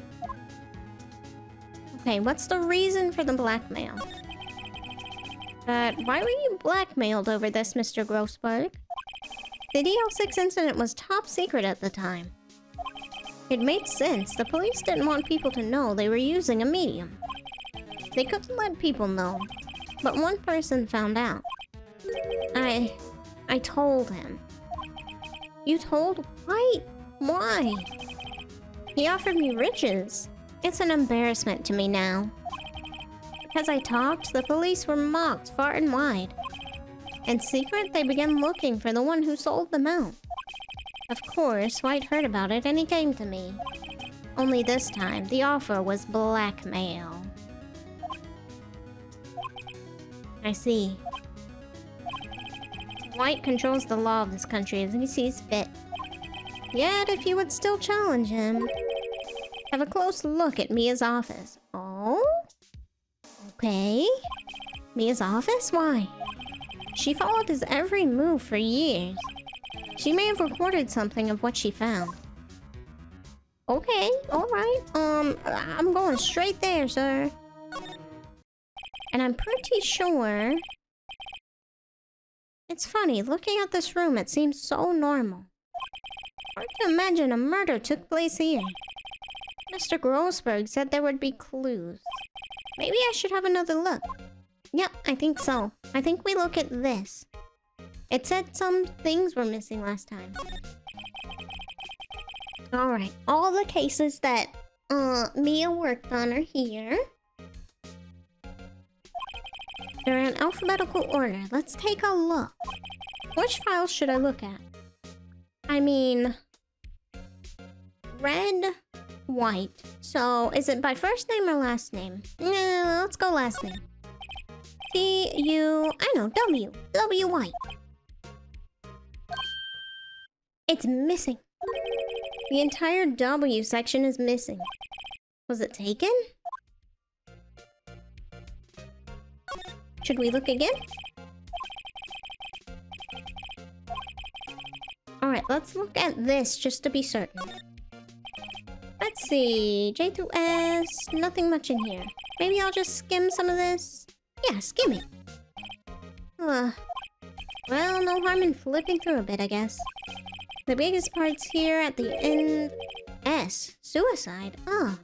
Okay, what's the reason for the blackmail? But why were you blackmailed over this, Mr. Grossberg? The DL6 incident was top secret at the time. It made sense. The police didn't want people to know they were using a medium. They couldn't let people know. But one person found out. I told him. You told White? Why? He offered me riches. It's an embarrassment to me now. Because I talked, the police were mocked far and wide. In secret, they began looking for the one who sold them out. Of course, White heard about it and he came to me. Only this time, the offer was blackmail. I see. White controls the law of this country as he sees fit. Yet, if you would still challenge him, have a close look at Mia's office. Oh? Okay. Mia's office? Why? She followed his every move for years. She may have recorded something of what she found. Okay, alright. I'm going straight there, sir. And I'm pretty sure... It's funny, looking at this room, it seems so normal. Hard to imagine a murder took place here. Mr. Grossberg said there would be clues. Maybe I should have another look. Yep, I think so. I think we look at this. It said some things were missing last time. Alright, all the cases that Mia worked on are here. They're in alphabetical order. Let's take a look. Which files should I look at? I mean... Red, White. So, is it by first name or last name? Nah, let's go last name. W. W White. It's missing. The entire W section is missing. Was it taken? Should we look again? Alright, Let's look at this just to be certain. Let's see. J through S. Nothing much in here. Maybe I'll just skim some of this. Yeah, skim it. Well, no harm in flipping through a bit, I guess. The biggest part's here at the end. S. Suicide. Oh.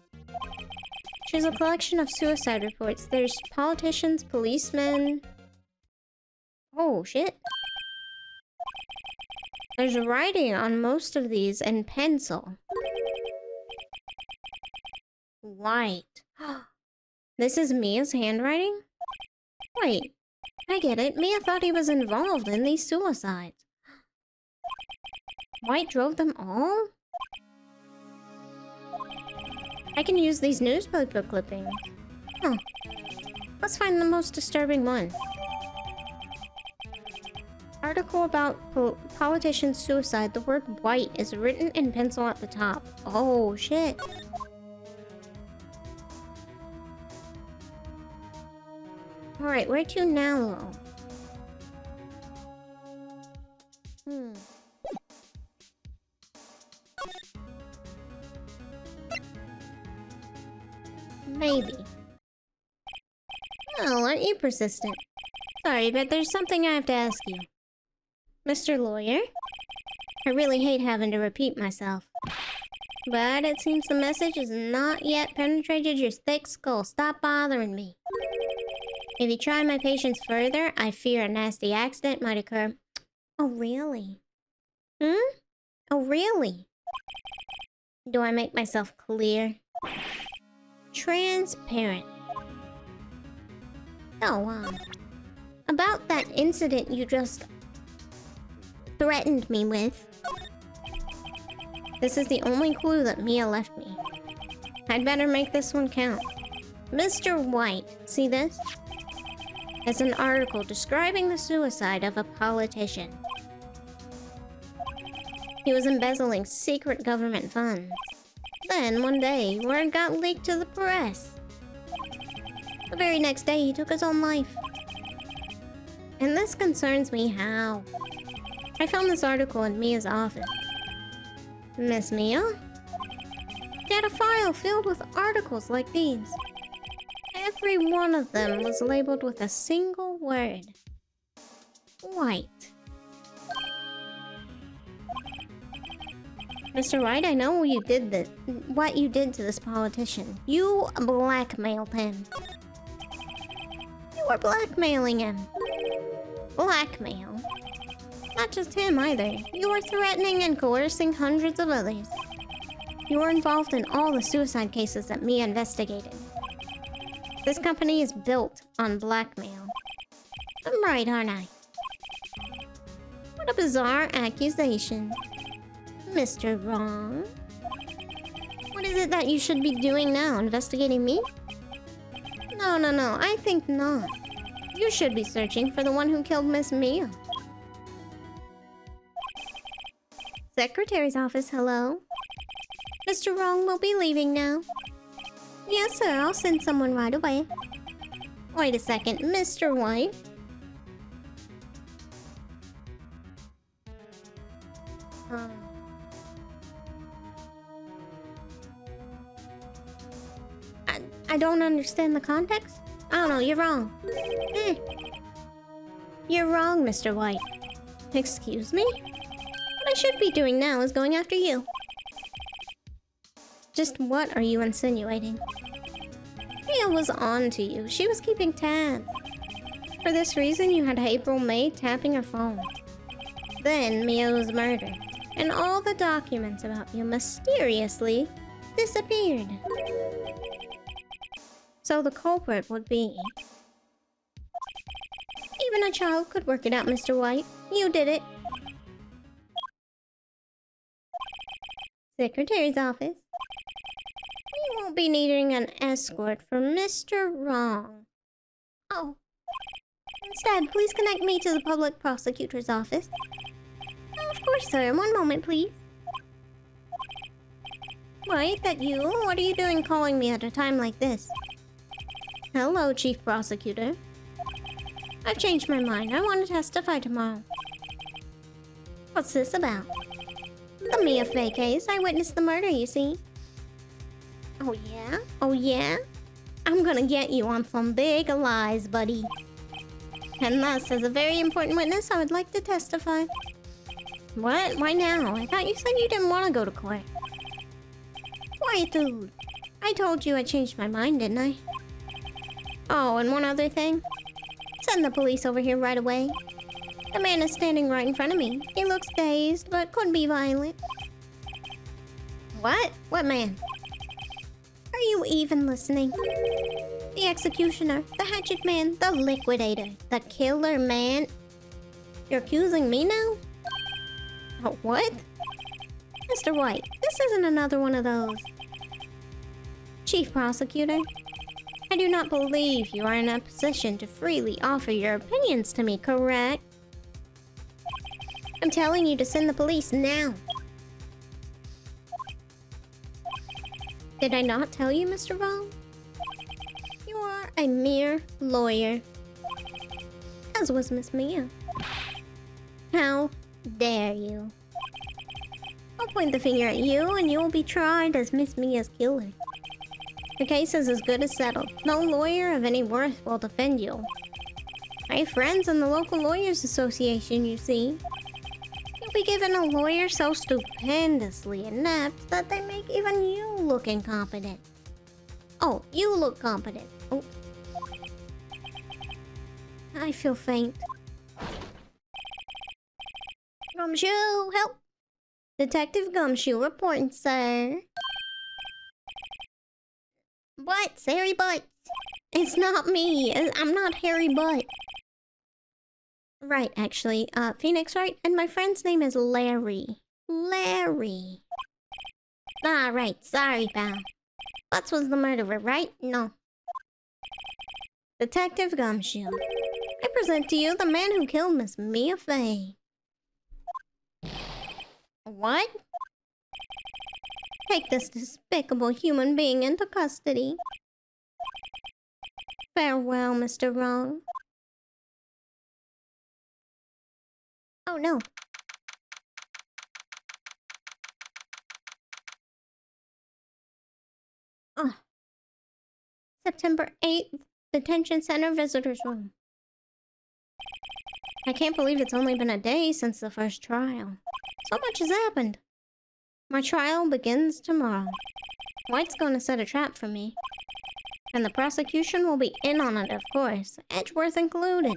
She's a collection of suicide reports. There's politicians, policemen. Oh, shit. There's writing on most of these in pencil. White. This is Mia's handwriting? Wait, I get it. Mia thought he was involved in these suicides. White drove them all? I can use these newspaper clippings. Huh. Let's find the most disturbing one. Article about politician suicide. The word white is written in pencil at the top. Oh, shit. Alright, where to now, though? Maybe. Oh, aren't you persistent? Sorry, but there's something I have to ask you. Mr. Lawyer? I really hate having to repeat myself. But it seems the message has not yet penetrated your thick skull. Stop bothering me. If you try my patience further, I fear a nasty accident might occur. Oh, really? Oh, really? Do I make myself clear? Transparent. Oh, about that incident you just threatened me with. This is the only clue that Mia left me. I'd better make this one count. Mr. White, see this? It's an article describing the suicide of a politician. He was embezzling secret government funds. Then, one day, word got leaked to the press. The very next day, he took his own life. And this concerns me how. I found this article in Mia's office. Miss Mia? She had a file filled with articles like these. Every one of them was labeled with a single word. White. Mr. Wright, I know what you did to this politician. You blackmailed him. You were blackmailing him. Blackmail? Not just him either. You were threatening and coercing hundreds of others. You were involved in all the suicide cases that Mia investigated. This company is built on blackmail. I'm right, aren't I? What a bizarre accusation. Mr. Wrong? What is it that you should be doing now? Investigating me? No, I think not. You should be searching for the one who killed Miss Mia. Secretary's office, hello? Mr. Wrong will be leaving now. Yes, sir, I'll send someone right away. Wait a second, Mr. White? I don't understand the context. Oh no, you're wrong. You're wrong, Mr. White. Excuse me? What I should be doing now is going after you. Just what are you insinuating? Mia was on to you. She was keeping tabs. For this reason, you had April May tapping her phone. Then Mia was murdered, and all the documents about you mysteriously disappeared. So the culprit would be... Even a child could work it out, Mr. White. You did it. Secretary's office. You won't be needing an escort for Mr. Wrong. Oh. Instead, please connect me to the public prosecutor's office. Of course, sir. One moment, please. Wait, that you? What are you doing calling me at a time like this? Hello, Chief Prosecutor. I've changed my mind. I want to testify tomorrow. What's this about? The Mia Fey case. I witnessed the murder, you see. Oh yeah? Oh yeah? I'm gonna get you on some big lies, buddy. And thus, as a very important witness, I would like to testify. What? Why now? I thought you said you didn't want to go to court. Quiet, dude. I told you I changed my mind, didn't I? Oh, and one other thing. Send the police over here right away. The man is standing right in front of me. He looks dazed, but could be violent. What? What man? Are you even listening? The executioner, the hatchet man, the liquidator, the killer man. You're accusing me now? Oh, what? Mr. White, this isn't another one of those. Chief Prosecutor, I do not believe you are in a position to freely offer your opinions to me, correct? I'm telling you to send the police now. Did I not tell you, Mr. Vaughn? You are a mere lawyer. As was Miss Mia. How dare you? I'll point the finger at you and you will be tried as Miss Mia's killer. The case is as good as settled. No lawyer of any worth will defend you. I have friends in the local lawyers association, you see. You'll be given a lawyer so stupendously inept that they make even you look incompetent. Oh, you look competent. Oh. I feel faint. Gumshoe, help! Detective Gumshoe reporting, sir. Butts, Harry Butts. It's not me. I'm not Harry Butt. Right, actually. Phoenix Wright, and my friend's name is Larry. Larry. Ah, right. Sorry, pal. Butts was the murderer, right? No. Detective Gumshoe. I present to you the man who killed Miss Mia Fey. What? Take this despicable human being into custody. Farewell, Mr. Wrong. Oh no. Oh. September 8th, Detention Center Visitors Room. I can't believe it's only been a day since the first trial. So much has happened. My trial begins tomorrow. White's gonna set a trap for me. And the prosecution will be in on it, of course, Edgeworth included.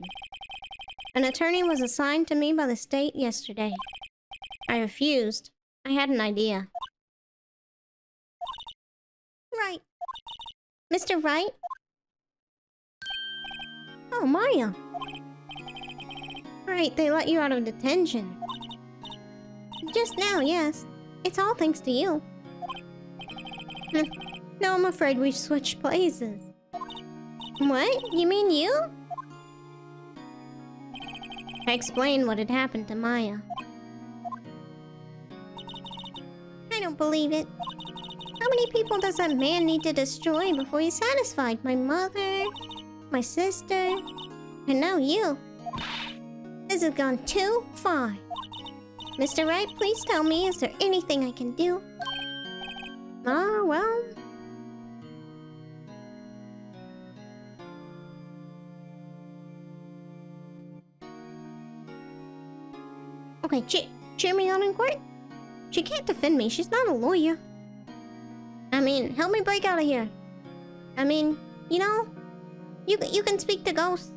An attorney was assigned to me by the state yesterday. I refused. I had an idea. Right. Mr. Wright? Oh, Maya. Right, they let you out of detention. Just now, yes. It's all thanks to you. No, I'm afraid we've switched places. What? You mean you? I explained what had happened to Maya. I don't believe it. How many people does that man need to destroy before he's satisfied? My mother, my sister, and now you. This has gone too far. Mr. Wright, please tell me, is there anything I can do? Oh, well... Okay, cheer me on in court? She can't defend me, she's not a lawyer. I mean, help me break out of here. I mean, you know, you can speak to ghosts.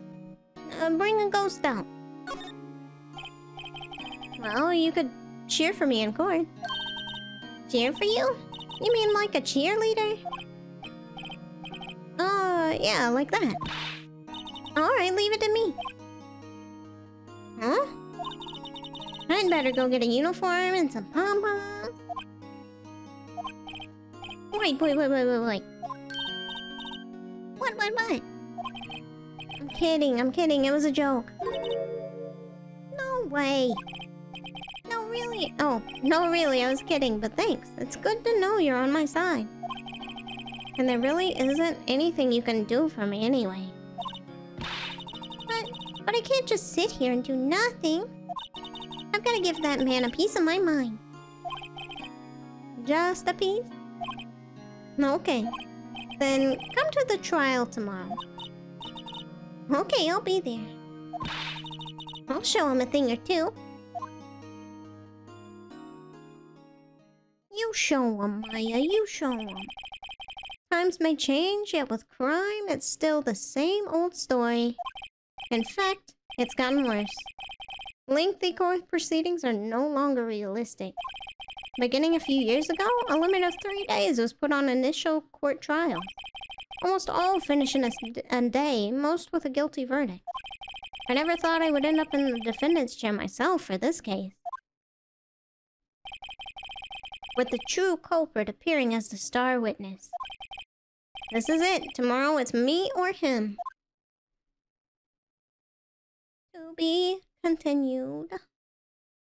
Bring a ghost out. Well, you could cheer for me in court. Cheer for you? You mean like a cheerleader? Yeah, like that. Alright, leave it to me. Huh? I'd better go get a uniform and some pom-poms. Wait. What? I'm kidding. It was a joke. No way. No, really. Oh, no, really, I was kidding, but thanks. It's good to know you're on my side. And there really isn't anything you can do for me anyway. But I can't just sit here and do nothing. I've got to give that man a piece of my mind. Just a piece? Okay. Then come to the trial tomorrow. Okay, I'll be there. I'll show him a thing or two. You show him, Maya, you show him. Times may change, yet with crime, it's still the same old story. In fact, it's gotten worse. Lengthy court proceedings are no longer realistic. Beginning a few years ago, a limit of 3 days was put on initial court trial. Almost all finish in a day, most with a guilty verdict. I never thought I would end up in the defendant's chair myself for this case. With the true culprit appearing as the star witness. This is it. Tomorrow it's me or him. To be continued.